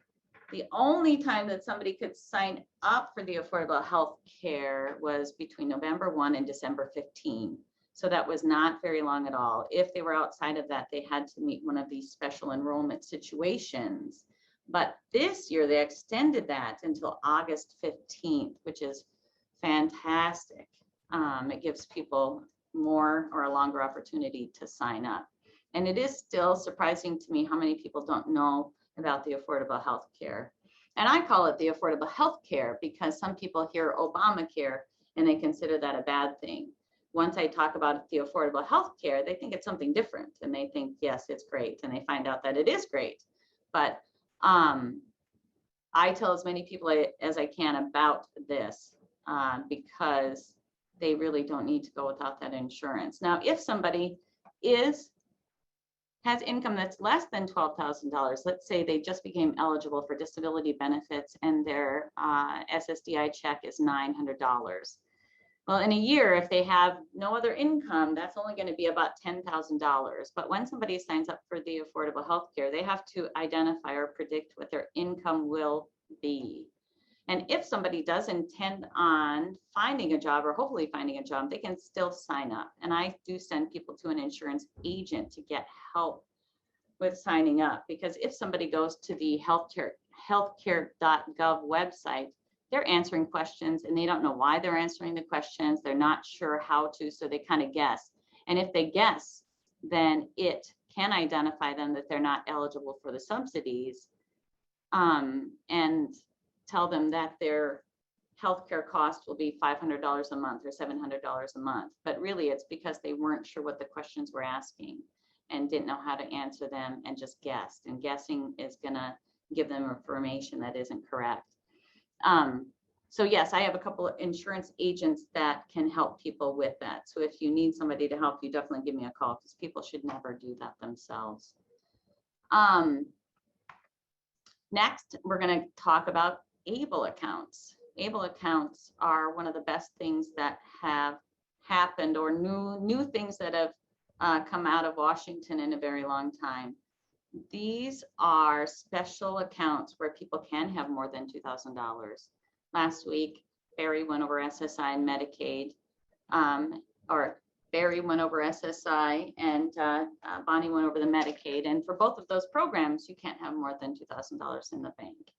only time that somebody could sign up for the affordable health care was between November 1 and December 15. So that was not very long at all. If they were outside of that, they had to meet one of these special enrollment situations. But this year they extended that until August 15th, which is fantastic. It gives people more or a longer opportunity to sign up. And it is still surprising to me how many people don't know about the affordable health care. And I call it the affordable health care because some people hear Obamacare and they consider that a bad thing. Once I talk about the affordable health care, they think it's something different and they think, yes, it's great. And they find out that it is great. But I tell as many people as I can about this because they really don't need to go without that insurance. Now, if somebody has income that's less than $12,000, let's say they just became eligible for disability benefits and their SSDI check is $900. Well, in a year, if they have no other income, that's only going to be about $10,000. But when somebody signs up for the affordable health care, they have to identify or predict what their income will be. And if somebody does intend on finding a job or hopefully finding a job, they can still sign up. And I do send people to an insurance agent to get help with signing up, because if somebody goes to the healthcare.gov website, they're answering questions and they don't know why they're answering the questions. They're not sure how to, so they kind of guess. And if they guess, then it can identify them that they're not eligible for the subsidies, and tell them that their healthcare cost will be $500 a month or $700 a month. But really it's because they weren't sure what the questions were asking and didn't know how to answer them and just guessed. And guessing is gonna give them information that isn't correct. So yes, I have a couple of insurance agents that can help people with that. So if you need somebody to help you, definitely give me a call, because people should never do that themselves. Next, we're going to talk about ABLE accounts. ABLE accounts are one of the best things that have happened, or new things that have come out of Washington in a very long time. These are special accounts where people can have more than $2,000. Last week, Barry went over SSI and Medicaid, or Barry went over SSI and Bonnie went over the Medicaid. And for both of those programs, you can't have more than $2,000 in the bank.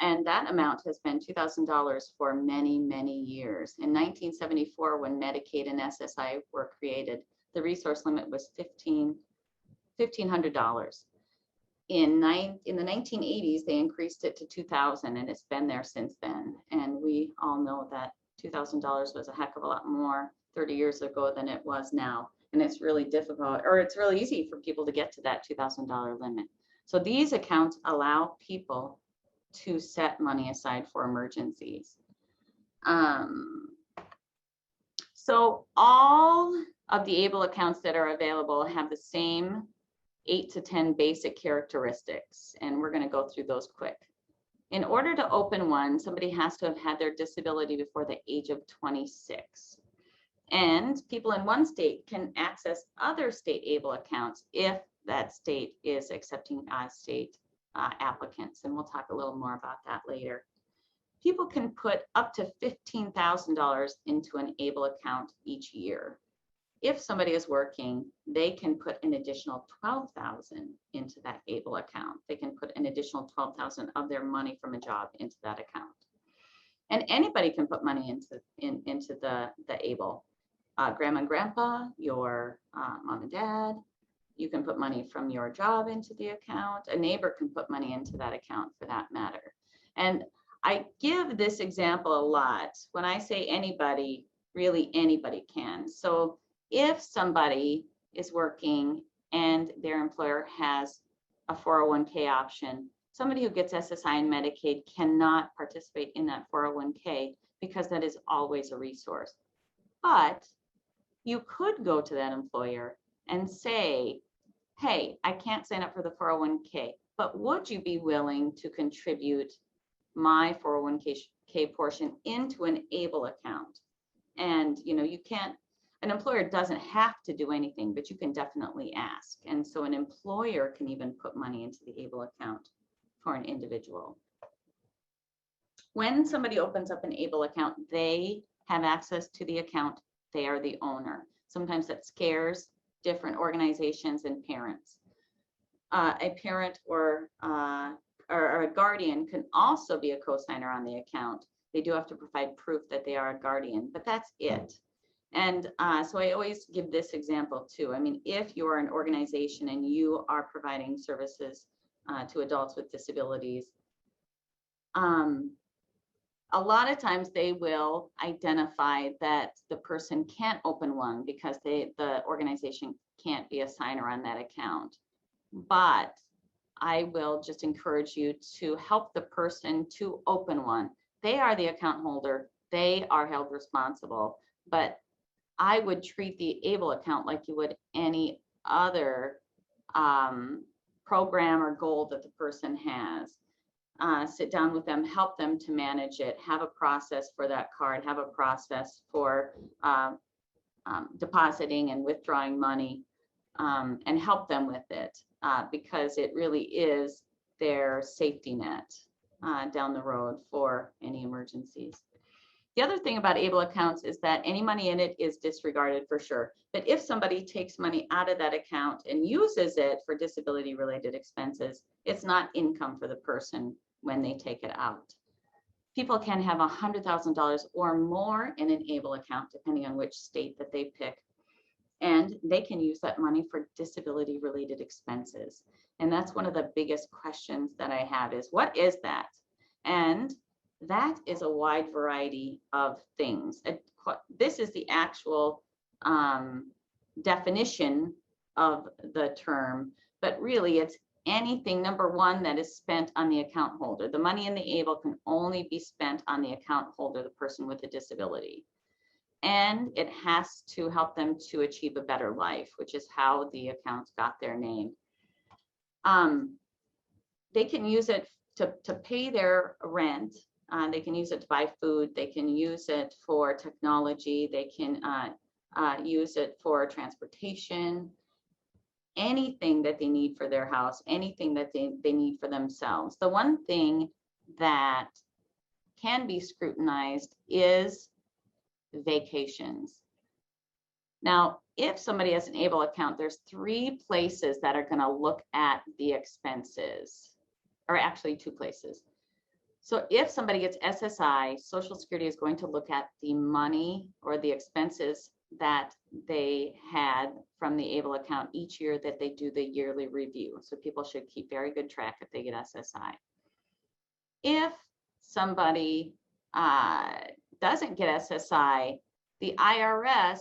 And that amount has been $2,000 for many, many years. In 1974, when Medicaid and SSI were created, the resource limit was $1,500. In the 1980s, they increased it to $2,000, and it's been there since then. And we all know that $2,000 was a heck of a lot more 30 years ago than it was now. And it's really difficult, or it's really easy for people to get to that $2,000 limit. So these accounts allow people to set money aside for emergencies. So all of the ABLE accounts that are available have the same 8 to 10 basic characteristics, and we're going to go through those quick. In order to open one, somebody has to have had their disability before the age of 26. And people in one state can access other state ABLE accounts if that state is accepting state applicants, and we'll talk a little more about that later. People can put up to $15,000 into an ABLE account each year. If somebody is working, they can put an additional $12,000 into that ABLE account. They can put an additional $12,000 of their money from a job into that account. And anybody can put money into the ABLE. Grandma and grandpa, your mom and dad, you can put money from your job into the account. A neighbor can put money into that account for that matter. And I give this example a lot. When I say anybody, really anybody can. So if somebody is working and their employer has a 401k option, somebody who gets SSI and Medicaid cannot participate in that 401k because that is always a resource. But you could go to that employer and say, hey, I can't sign up for the 401k, but would you be willing to contribute my 401k portion into an ABLE account? And you can't, an employer doesn't have to do anything, but you can definitely ask. And so an employer can even put money into the ABLE account for an individual. When somebody opens up an ABLE account, they have access to the account. They are the owner. Sometimes that scares different organizations and parents. A parent or a guardian can also be a co-signer on the account. They do have to provide proof that they are a guardian, but that's it. And so I always give this example too. I mean, if you're an organization and you are providing services to adults with disabilities, a lot of times they will identify that the person can't open one because the organization can't be a signer on that account. But I will just encourage you to help the person to open one. They are the account holder. They are held responsible. But I would treat the ABLE account like you would any other program or goal that the person has. Sit down with them, help them to manage it, have a process for that card, have a process for depositing and withdrawing money, and help them with it because it really is their safety net down the road for any emergencies. The other thing about ABLE accounts is that any money in it is disregarded for sure. But if somebody takes money out of that account and uses it for disability related expenses, it's not income for the person when they take it out. People can have $100,000 or more in an ABLE account, depending on which state that they pick. And they can use that money for disability related expenses. And that's one of the biggest questions that I have is, what is that? And that is a wide variety of things. This is the actual definition of the term, but really it's anything, number one, that is spent on the account holder. The money in the ABLE can only be spent on the account holder, the person with a disability. And it has to help them to achieve a better life, which is how the accounts got their name. They can use it to pay their rent. They can use it to buy food. They can use it for technology. They can use it for transportation, anything that they need for their house, anything that they need for themselves. The one thing that can be scrutinized is vacations. Now, if somebody has an ABLE account, there's 3 places that are going to look at the expenses, or actually 2 places. So if somebody gets SSI, Social Security is going to look at the money or the expenses that they had from the ABLE account each year that they do the yearly review. So people should keep very good track if they get SSI. If somebody doesn't get SSI, the IRS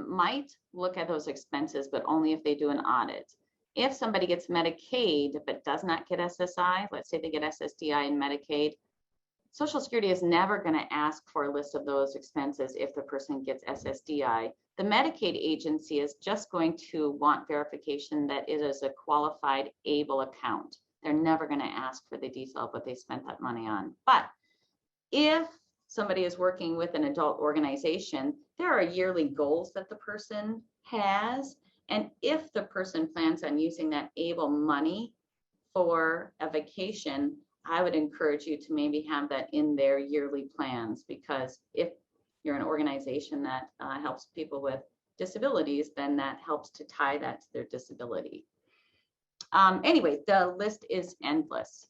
might look at those expenses, but only if they do an audit. If somebody gets Medicaid but does not get SSI, let's say they get SSDI and Medicaid, Social Security is never going to ask for a list of those expenses if the person gets SSDI. The Medicaid agency is just going to want verification that it is a qualified ABLE account. They're never going to ask for the detail of what they spent that money on. But if somebody is working with an adult organization, there are yearly goals that the person has. And if the person plans on using that ABLE money for a vacation, I would encourage you to maybe have that in their yearly plans, because if you're an organization that helps people with disabilities, then that helps to tie that to their disability. Anyway, the list is endless.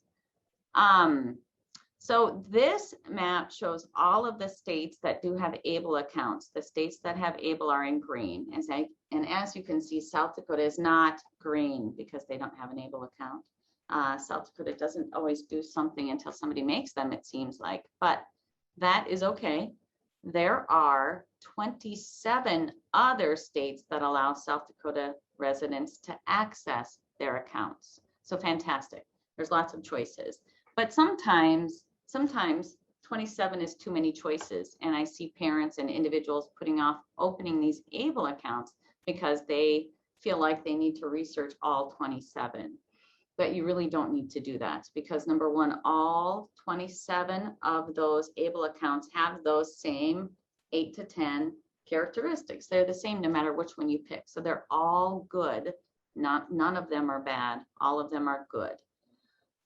So this map shows all of the states that do have ABLE accounts. The states that have ABLE are in green. And as you can see, South Dakota is not green because they don't have an ABLE account. South Dakota doesn't always do something until somebody makes them, it seems like, but that is okay. There are 27 other states that allow South Dakota residents to access their accounts. So fantastic. There's lots of choices, but sometimes 27 is too many choices. And I see parents and individuals putting off opening these ABLE accounts because they feel like they need to research all 27. But you really don't need to do that, because number one, all 27 of those ABLE accounts have those same 8 to 10 characteristics. They're the same no matter which one you pick. So they're all good. None of them are bad. All of them are good.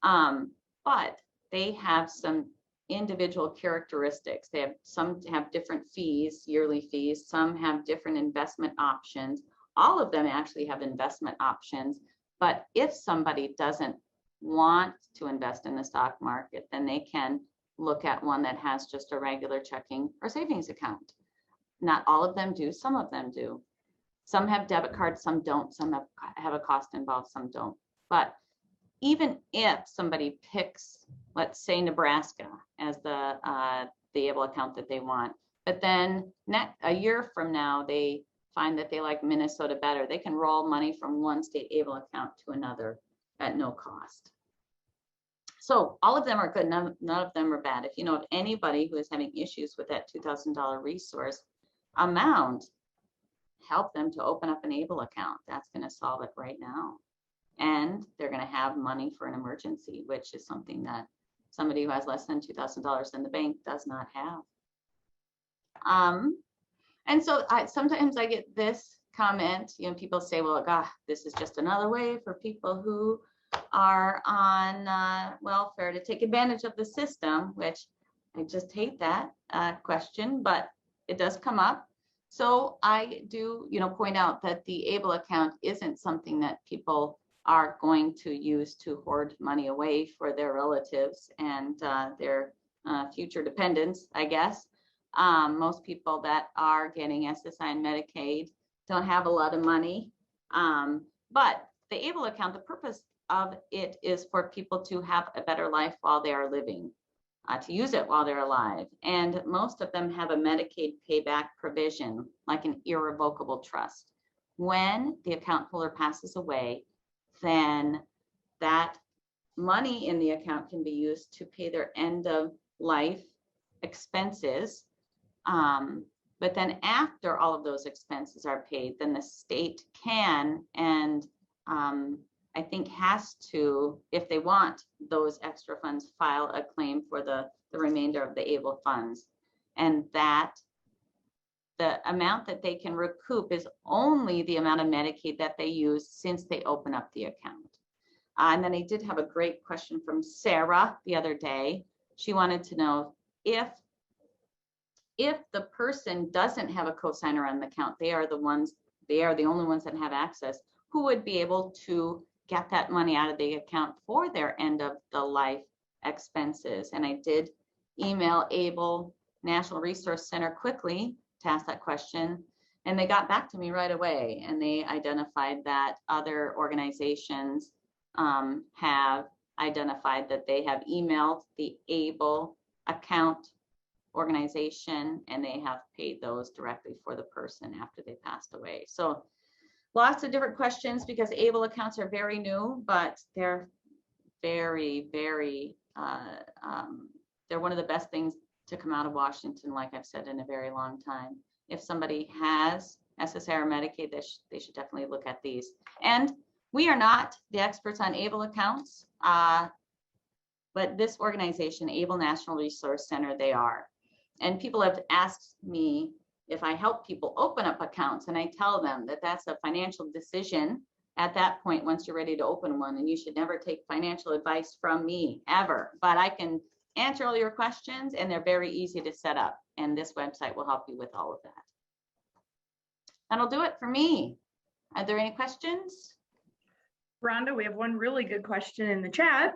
But they have some individual characteristics. Some have different fees, yearly fees. Some have different investment options. All of them actually have investment options. But if somebody doesn't want to invest in the stock market, then they can look at one that has just a regular checking or savings account. Not all of them do, some of them do. Some have debit cards, some don't. Some have a cost involved, some don't. But even if somebody picks, let's say, Nebraska as the ABLE account that they want, but then a year from now, they find that they like Minnesota better, they can roll money from one state ABLE account to another at no cost. So all of them are good, none of them are bad. If you know of anybody who is having issues with that $2,000 resource amount, help them to open up an ABLE account. That's going to solve it right now. And they're going to have money for an emergency, which is something that somebody who has less than $2,000 in the bank does not have. And so sometimes I get this comment, people say, well, God, this is just another way for people who are on welfare to take advantage of the system, which I just hate that question, but it does come up. So I do, point out that the ABLE account isn't something that people are going to use to hoard money away for their relatives and their future dependents, I guess. Most people that are getting SSI and Medicaid don't have a lot of money. But the ABLE account, the purpose of it is for people to have a better life while they are living, to use it while they're alive. And most of them have a Medicaid payback provision, like an irrevocable trust. When the account holder passes away, then that money in the account can be used to pay their end of life expenses. But then after all of those expenses are paid, then the state can and I think has to, if they want those extra funds, file a claim for the remainder of the ABLE funds. And that the amount that they can recoup is only the amount of Medicaid that they use since they open up the account. And then I did have a great question from Sarah the other day. She wanted to know if the person doesn't have a cosigner on the account, they are the only ones that have access, who would be able to get that money out of the account for their end of the life expenses. And I did email ABLE National Resource Center quickly to ask that question. And they got back to me right away. And they identified that other organizations have identified that they have emailed the ABLE account organization and they have paid those directly for the person after they passed away. So lots of different questions because ABLE accounts are very new, but they're very, very, they're one of the best things to come out of Washington, like I've said, in a very long time. If somebody has SSI or Medicaid, they should definitely look at these. And we are not the experts on ABLE accounts, but this organization, ABLE National Resource Center, they are. And people have asked me if I help people open up accounts, and I tell them that that's a financial decision at that point once you're ready to open one, and you should never take financial advice from me ever. But I can answer all your questions, and they're very easy to set up, and this website will help you with all of that. That'll do it for me. Are there any questions? Rhonda, we have one really good question in the chat.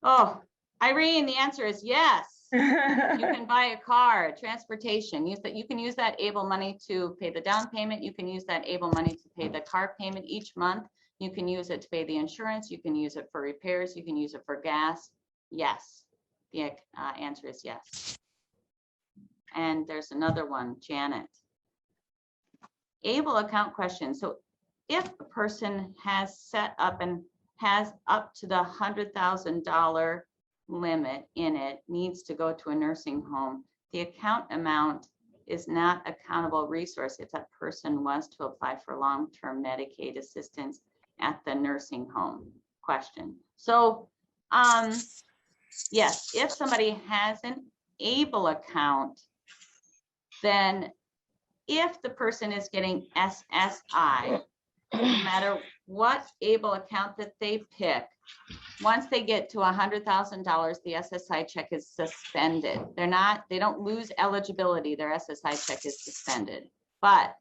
Oh, Irene, the answer is yes. You can buy a car, transportation. You can use that ABLE money to pay the down payment. You can use that ABLE money to pay the car payment each month. You can use it to pay the insurance. You can use it for repairs. You can use it for gas. Yes, the answer is yes. And there's another one, Janet. ABLE account question. So if a person has set up and has up to the $100,000 limit in it, needs to go to a nursing home, the account amount is not a countable resource if that person was to apply for long-term Medicaid assistance at the nursing home. Question. So yes, if somebody has an ABLE account, then if the person is getting SSI, no matter what ABLE account that they pick, once they get to $100,000, the SSI check is suspended. They don't lose eligibility. Their SSI check is suspended. But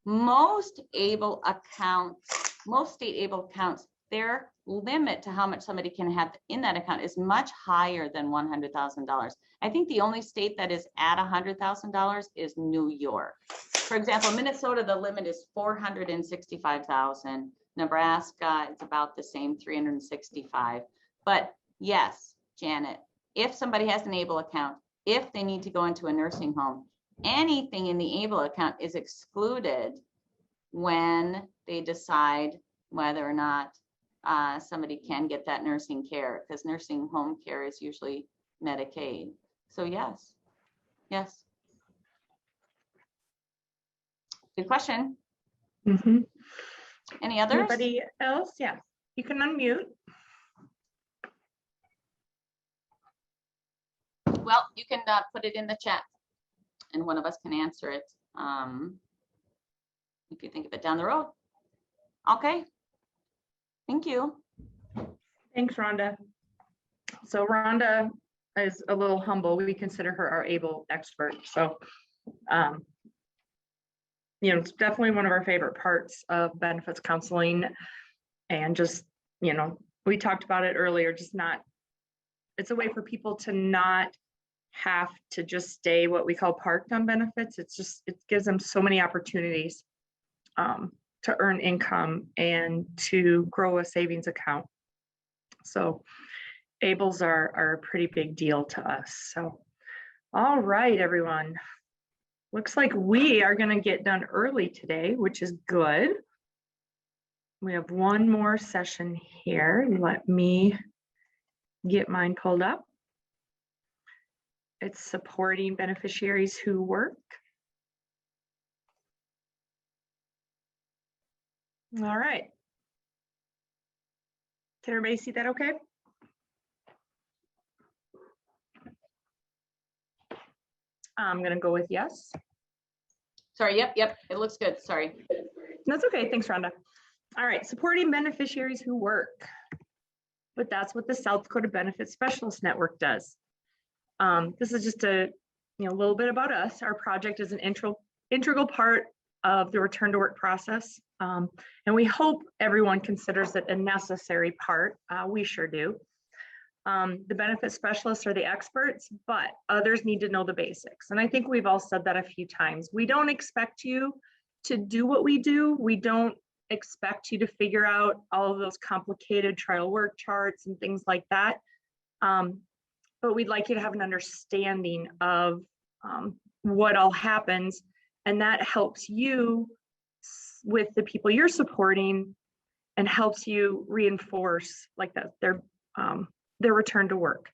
most ABLE accounts, most state ABLE accounts, their limit to how much somebody can have in that account is much higher than $100,000. I think the only state that is at $100,000 is New York. For example, Minnesota, the limit is $465,000. Nebraska, it's about the same, 365. But yes, Janet, if somebody has an ABLE account, if they need to go into a nursing home, anything in the ABLE account is excluded when they decide whether or not somebody can get that nursing care, because nursing home care is usually Medicaid. So yes, yes. Good question. Mm-hmm. Any others? Anybody else? Yeah, you can unmute. Well, you can put it in the chat and one of us can answer it if you think of it down the road. Okay, thank you. Thanks, Rhonda. So Rhonda is a little humble. We consider her our ABLE expert. So, it's definitely one of our favorite parts of benefits counseling. And just, we talked about it earlier, it's a way for people to not have to just stay what we call parked on benefits. It gives them so many opportunities to earn income and to grow a savings account. So ABLEs are a pretty big deal to us. So, all right, everyone. Looks like we are going to get done early today, which is good. We have one more session here. Let me get mine pulled up. It's supporting beneficiaries who work. All right. Can everybody see that okay? I'm going to go with yes. Sorry, yep, it looks good, sorry. That's okay, thanks, Rhonda. All right, supporting beneficiaries who work. But that's what the South Dakota Benefits Specialist Network does. This is just a little bit about us. Our project is an integral part of the return to work process. And we hope everyone considers it a necessary part. We sure do. The benefit specialists are the experts, but others need to know the basics. And I think we've all said that a few times. We don't expect you to do what we do. We don't expect you to figure out all of those complicated trial work charts and things like that. But we'd like you to have an understanding of what all happens. And that helps you with the people you're supporting and helps you reinforce like that their return to work.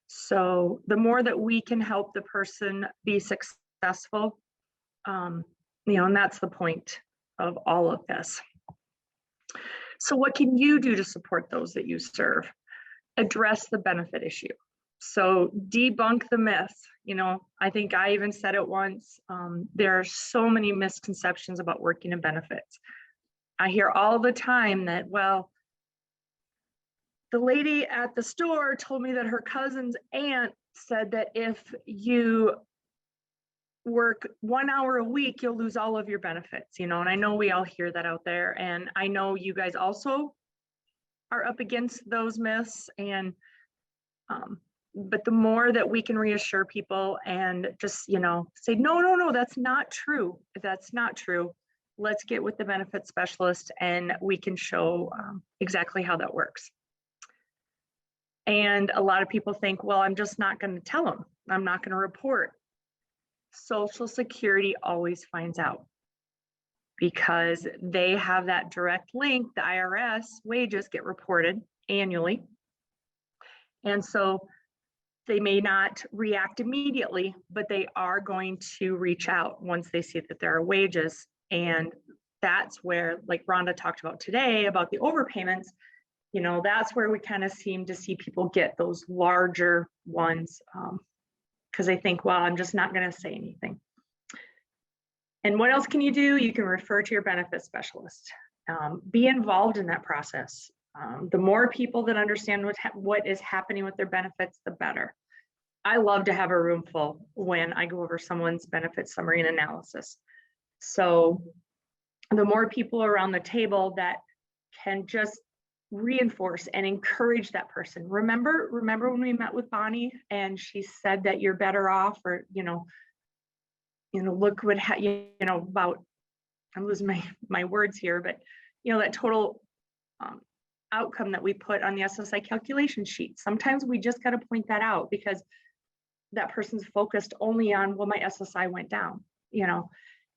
So the more that we can help the person be successful, and that's the point of all of this. So what can you do to support those that you serve? Address the benefit issue. So debunk the myth. I think I even said it once. There are so many misconceptions about working in benefits. I hear all the time that, well, the lady at the store told me that her cousin's aunt said that if you work 1 hour a week, you'll lose all of your benefits, and I know we all hear that out there. And I know you guys also are up against those myths. And, but the more that we can reassure people and just, say, no, that's not true. That's not true. Let's get with the benefit specialist and we can show exactly how that works. And a lot of people think, well, I'm just not going to tell them. I'm not going to report. Social Security always finds out because they have that direct link. The IRS wages get reported annually. And so they may not react immediately, but they are going to reach out once they see that there are wages. And that's where, like Rhonda talked about today, about the overpayments, that's where we kind of seem to see people get those larger ones because they think, well, I'm just not going to say anything. And what else can you do? You can refer to your benefit specialist. Be involved in that process. The more people that understand what is happening with their benefits, the better. I love to have a room full when I go over someone's benefit summary and analysis. So the more people around the table that can just reinforce and encourage that person. Remember when we met with Bonnie and she said that you're better off, or look what about, I'm losing my words here, but that total outcome that we put on the SSI calculation sheet. Sometimes we just got to point that out because that person's focused only on, well, my SSI went down,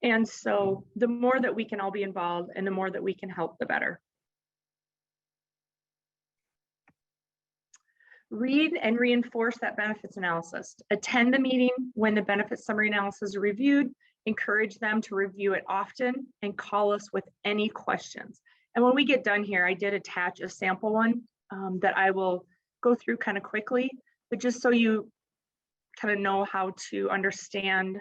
and so the more that we can all be involved and the more that we can help, the better. Read and reinforce that benefits analysis. Attend the meeting when the benefit summary analysis is reviewed. Encourage them to review it often and call us with any questions. And when we get done here, I did attach a sample one that I will go through kind of quickly, but just so you kind of know how to understand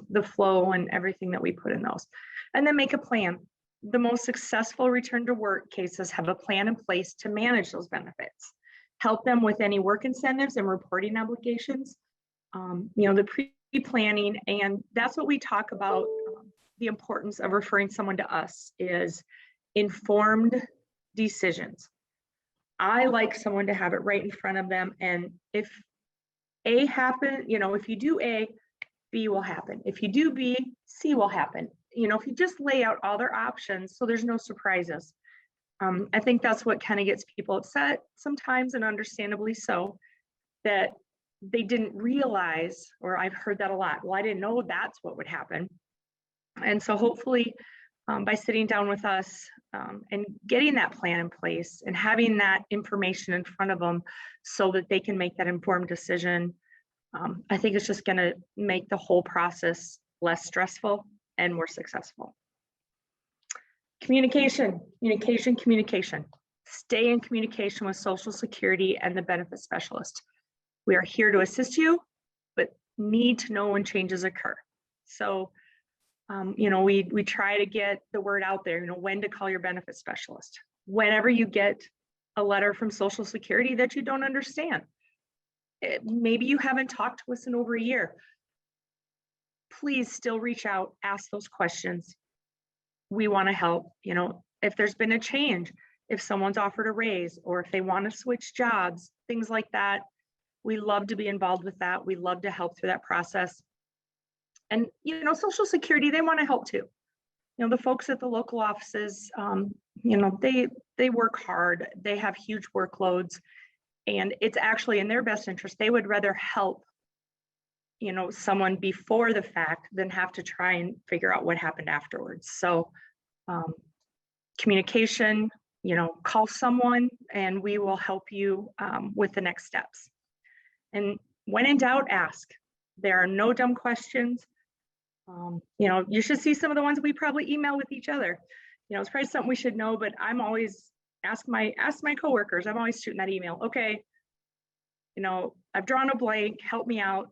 the flow and everything that we put in those. And then make a plan. The most successful return to work cases have a plan in place to manage those benefits. Help them with any work incentives and reporting obligations, the pre-planning. And that's what we talk about. The importance of referring someone to us is informed decisions. I like someone to have it right in front of them. And if A happen, if you do A, B will happen. If you do B, C will happen. If you just lay out all their options, so there's no surprises. I think that's what kind of gets people upset sometimes, and understandably so, that they didn't realize, or I've heard that a lot. Well, I didn't know that's what would happen. And so hopefully by sitting down with us and getting that plan in place and having that information in front of them so that they can make that informed decision, I think it's just going to make the whole process less stressful and more successful. Communication. Stay in communication with Social Security and the benefit specialist. We are here to assist you, but need to know when changes occur. So, we try to get the word out there, when to call your benefit specialist. Whenever you get a letter from Social Security that you don't understand, maybe you haven't talked to us in over a year, please still reach out, ask those questions. We want to help. If there's been a change, if someone's offered a raise, or if they want to switch jobs, things like that, we love to be involved with that. We love to help through that process. And, Social Security, they want to help too. The folks at the local offices, they work hard. They have huge workloads, and it's actually in their best interest. They would rather help, someone before the fact than have to try and figure out what happened afterwards. So communication, call someone and we will help you with the next steps. And when in doubt, ask. There are no dumb questions. You should see some of the ones we probably email with each other. It's probably something we should know, but I'm always ask my coworkers. I'm always shooting that email. Okay, I've drawn a blank, help me out.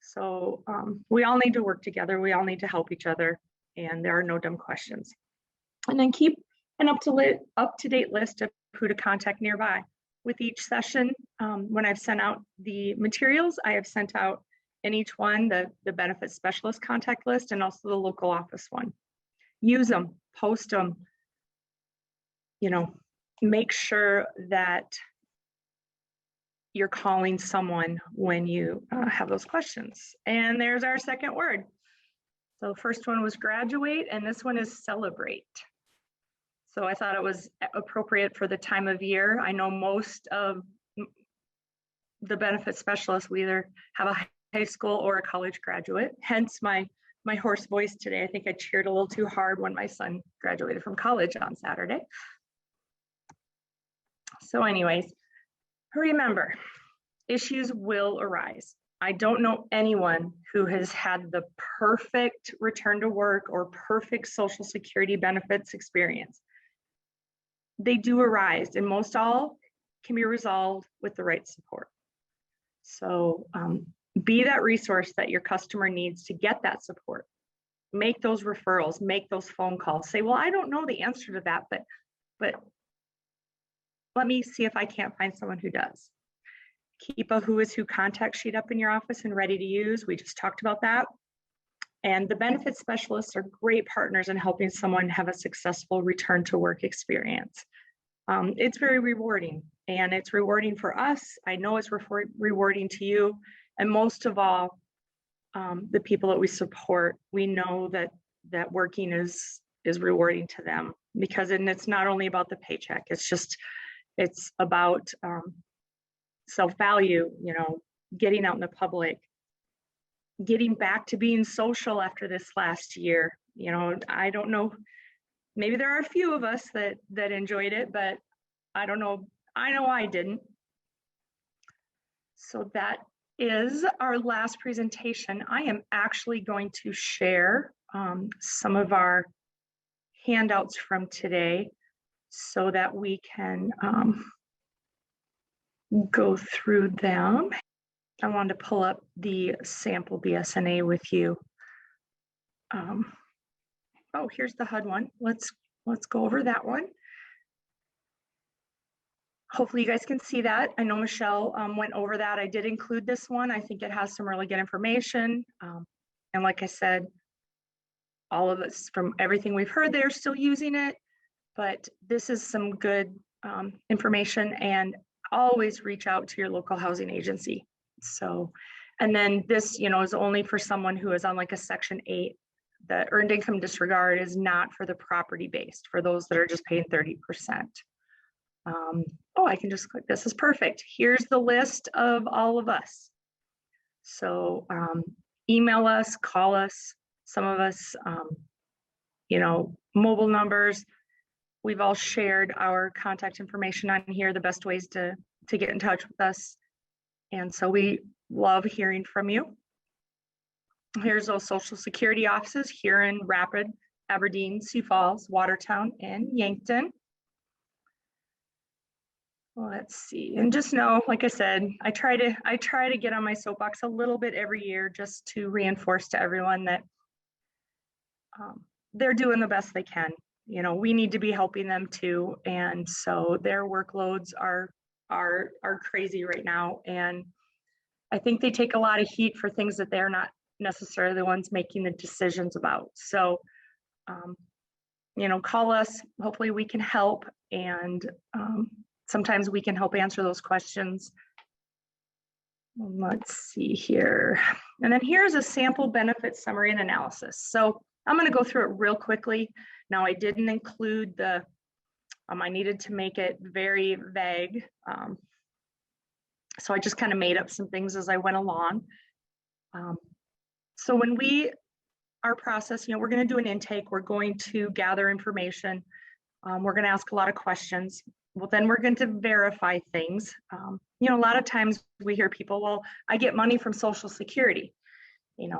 So we all need to work together. We all need to help each other, and there are no dumb questions. And then keep an up-to-date list of who to contact nearby. With each session, when I've sent out the materials, I have sent out in each one the benefit specialist contact list and also the local office one. Use them, post them, make sure that you're calling someone when you have those questions. And there's our second word. So the first one was graduate, and this one is celebrate. So I thought it was appropriate for the time of year. I know most of the benefit specialists, we either have a high school or a college graduate, hence my hoarse voice today. I think I cheered a little too hard when my son graduated from college on Saturday. So anyways, remember, issues will arise. I don't know anyone who has had the perfect return to work or perfect Social Security benefits experience. They do arise, and most all can be resolved with the right support. So be that resource that your customer needs to get that support. Make those referrals, make those phone calls. Say, well, I don't know the answer to that, but let me see if I can't find someone who does. Keep a who is who contact sheet up in your office and ready to use. We just talked about that. And the benefit specialists are great partners in helping someone have a successful return to work experience. It's very rewarding, and it's rewarding for us. I know it's rewarding to you. And most of all, the people that we support, we know that working is rewarding to them, because it's not only about the paycheck. It's about self-value, getting out in the public, getting back to being social after this last year. I don't know, maybe there are a few of us that enjoyed it, but I don't know. I know I didn't. So that is our last presentation. I am actually going to share some of our handouts from today so that we can go through them. I wanted to pull up the sample BSNA with you. Oh, here's the HUD one. Let's go over that one. Hopefully you guys can see that. I know Michelle went over that. I did include this one. I think it has some really good information. And like I said, all of us, from everything we've heard, they're still using it, but this is some good information. And always reach out to your local housing agency. So, and then this, is only for someone who is on like a Section 8. The earned income disregard is not for the property based, for those that are just paying 30%. Oh, I can just click, this is perfect. Here's the list of all of us. So email us, call us, some of us, mobile numbers. We've all shared our contact information on here, the best ways to get in touch with us. And so we love hearing from you. Here's those Social Security offices here in Rapid, Aberdeen, Sioux Falls, Watertown, and Yankton. Let's see, and just know, like I said, I try to get on my soapbox a little bit every year just to reinforce to everyone that they're doing the best they can. We need to be helping them too, and so their workloads are crazy right now, and I think they take a lot of heat for things that they're not necessarily the ones making the decisions about. So, call us. Hopefully, we can help, and sometimes we can help answer those questions. Let's see here. And then here's a sample benefit summary and analysis. So I'm going to go through it real quickly. Now, I didn't include I needed to make it very vague. So I just kind of made up some things as I went along. So when our process, we're going to do an intake. We're going to gather information. We're going to ask a lot of questions. Well, then we're going to verify things. A lot of times we hear people, well, I get money from Social Security.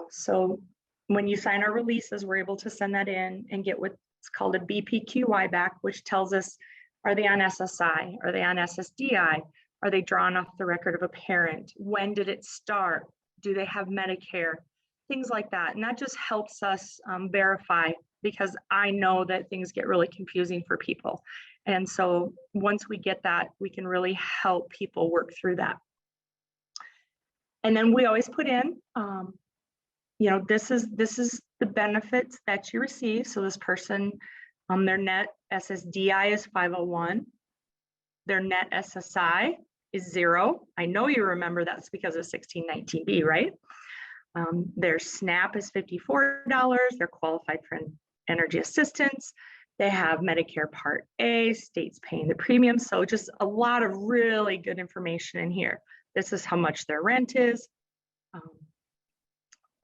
So when you sign our releases, we're able to send that in and get what's called a BPQI back, which tells us, are they on SSI? Are they on SSDI? Are they drawn off the record of a parent? When did it start? Do they have Medicare? Things like that. And that just helps us verify, because I know that things get really confusing for people. And so once we get that, we can really help people work through that. And then we always put in, this is the benefits that you receive. So this person, their net SSDI is 501. Their net SSI is 0. I know you remember that's because of 1619B, right? Their SNAP is $54. They're qualified for energy assistance. They have Medicare Part A, states paying the premium. So just a lot of really good information in here. This is how much their rent is.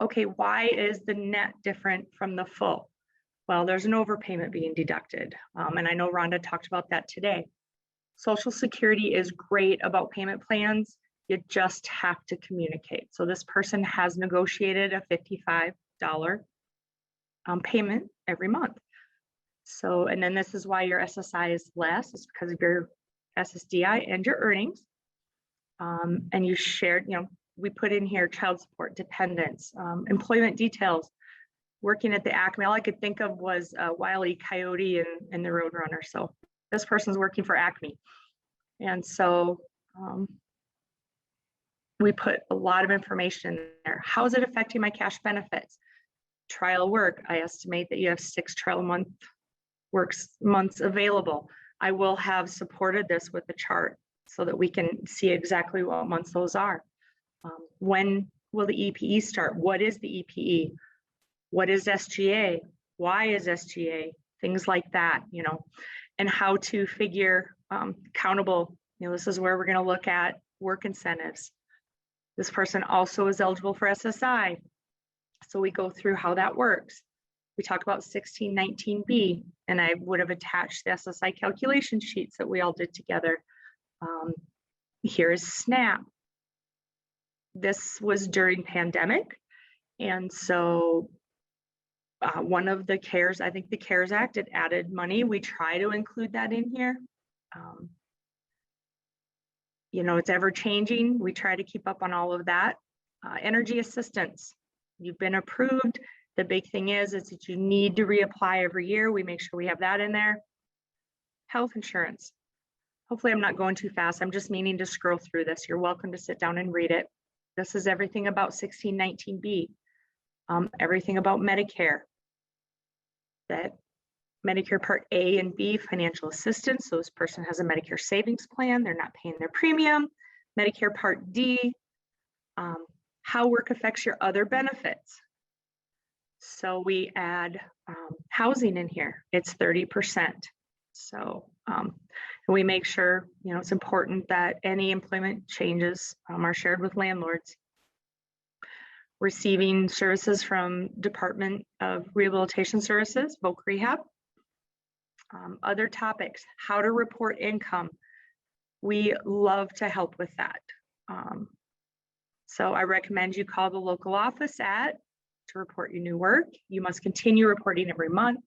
Okay, why is the net different from the full? Well, there's an overpayment being deducted. And I know Rhonda talked about that today. Social Security is great about payment plans. You just have to communicate. So this person has negotiated a $55 payment every month. So, and then this is why your SSI is less. It's because of your SSDI and your earnings. And you shared, we put in here child support, dependents, employment details, working at the Acme. All I could think of was Wile E. Coyote and the Roadrunner. So this person's working for Acme. And so we put a lot of information in there. How is it affecting my cash benefits? Trial work, I estimate that you have 6 trial months available. I will have supported this with a chart so that we can see exactly what months those are. When will the EPE start? What is the EPE? What is SGA? Why is SGA? Things like that, and how to figure accountable. This is where we're going to look at work incentives. This person also is eligible for SSI. So we go through how that works. We talk about 1619B, and I would have attached the SSI calculation sheets that we all did together. Here is SNAP. This was during pandemic. And so one of the CARES, I think the CARES Act, it added money. We try to include that in here. It's ever changing. We try to keep up on all of that. Energy assistance, you've been approved. The big thing is that you need to reapply every year. We make sure we have that in there. Health insurance. Hopefully I'm not going too fast. I'm just meaning to scroll through this. You're welcome to sit down and read it. This is everything about 1619B, everything about Medicare, that Medicare Part A and B, financial assistance. So this person has a Medicare savings plan. They're not paying their premium. Medicare Part D, How work affects your other benefits. So we add housing in here. It's 30%. So we make sure, it's important that any employment changes are shared with landlords. Receiving services from Department of Rehabilitation Services, voc rehab. Other topics, how to report income. We love to help with that. So I recommend you call the local office to report your new work. You must continue reporting every month.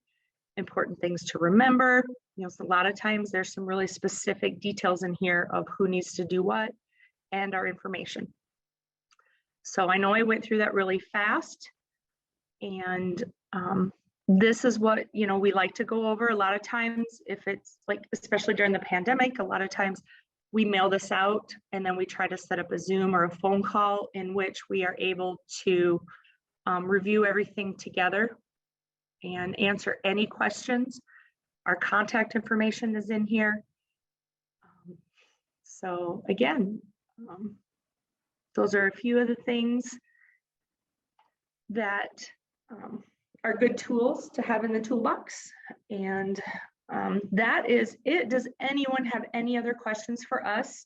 Important things to remember. So a lot of times there's some really specific details in here of who needs to do what and our information. So I know I went through that really fast, and this is what, we like to go over a lot of times. If it's like, especially during the pandemic, a lot of times we mail this out and then we try to set up a Zoom or a phone call in which we are able to review everything together and answer any questions. Our contact information is in here. So again, those are a few of the things that are good tools to have in the toolbox. And that is it. Does anyone have any other questions for us?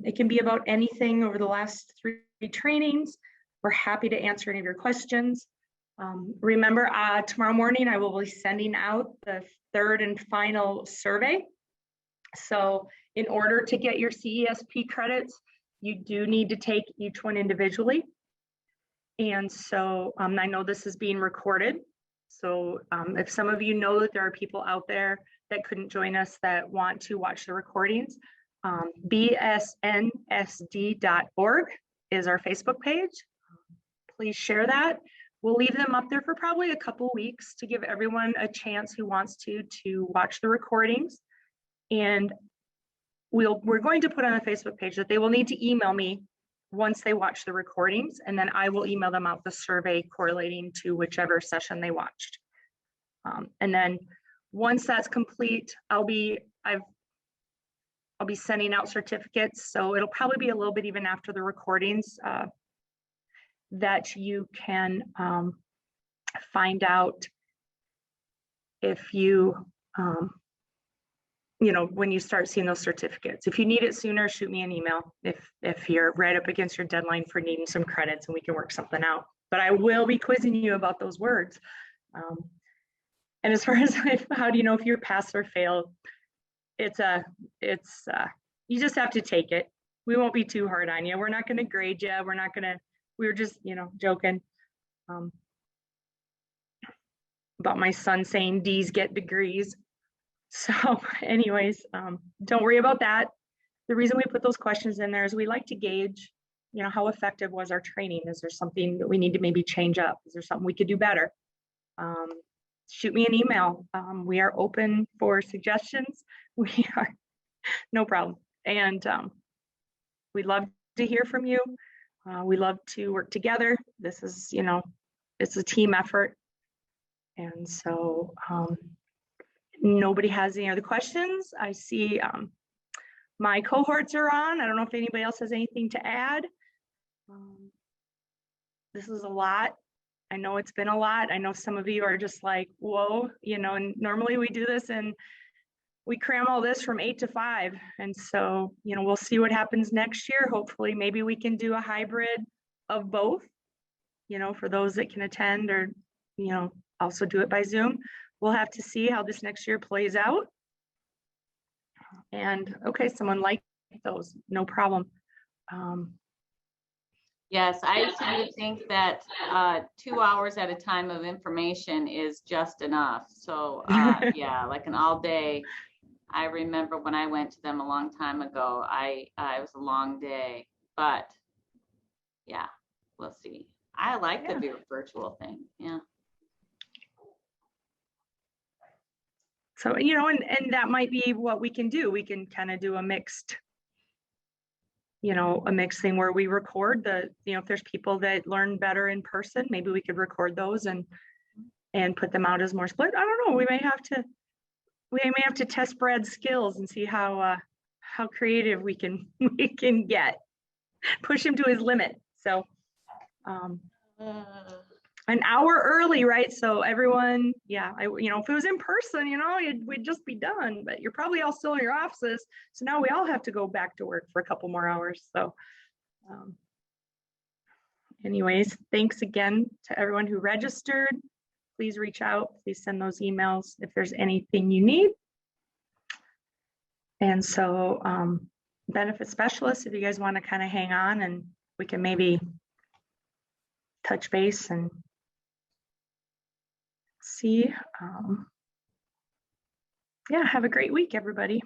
It can be about anything over the last 3 trainings. We're happy to answer any of your questions. Remember, tomorrow morning, I will be sending out the 3rd and final survey. So in order to get your CESP credits, you do need to take each one individually. And so I know this is being recorded. So if some of you know that there are people out there that couldn't join us that want to watch the recordings, bsnsd.org is our Facebook page. Please share that. We'll leave them up there for probably a couple weeks to give everyone a chance who wants to watch the recordings. And we're going to put on the Facebook page that they will need to email me once they watch the recordings, and then I will email them out the survey correlating to whichever session they watched. And then once that's complete, I'll be sending out certificates. So it'll probably be a little bit even after the recordings that you can find out if you, when you start seeing those certificates. If you need it sooner, shoot me an email if you're right up against your deadline for needing some credits, and we can work something out. But I will be quizzing you about those words. And as far as how do you know if you're pass or fail, you just have to take it. We won't be too hard on you. We're not going to grade you. We were just, joking about my son saying D's get degrees. So anyways, don't worry about that. The reason we put those questions in there is we like to gauge, how effective was our training? Is there something that we need to maybe change up? Is there something we could do better? Shoot me an email. We are open for suggestions. We are, no problem. And we'd love to hear from you. We love to work together. This is, it's a team effort. And so nobody has any other questions. I see my cohorts are on. I don't know if anybody else has anything to add. This is a lot. I know it's been a lot. I know some of you are just like, whoa, and normally we do this and we cram all this from 8 to 5. And so, we'll see what happens next year. Hopefully, maybe we can do a hybrid of both, for those that can attend or, also do it by Zoom. We'll have to see how this next year plays out. And okay, someone liked those, no problem. Yes, I do think that 2 hours at a time of information is just enough. So yeah, like an all day. I remember when I went to them a long time ago, it was a long day, but yeah, we'll see. I like the virtual thing. Yeah. So, and that might be what we can do. We can kind of do a mixed thing where we record if there's people that learn better in person, maybe we could record those and put them out as more split. I don't know. We may have to test Brad's skills and see how creative we can get, push him to his limit. So an hour early, right? So everyone, yeah, if it was in person, we'd just be done, but you're probably all still in your offices. So now we all have to go back to work for a couple more hours. So anyways, thanks again to everyone who registered. Please reach out, please send those emails if there's anything you need. And so benefit specialists, if you guys want to kind of hang on and we can maybe touch base and see. Yeah, have a great week, everybody.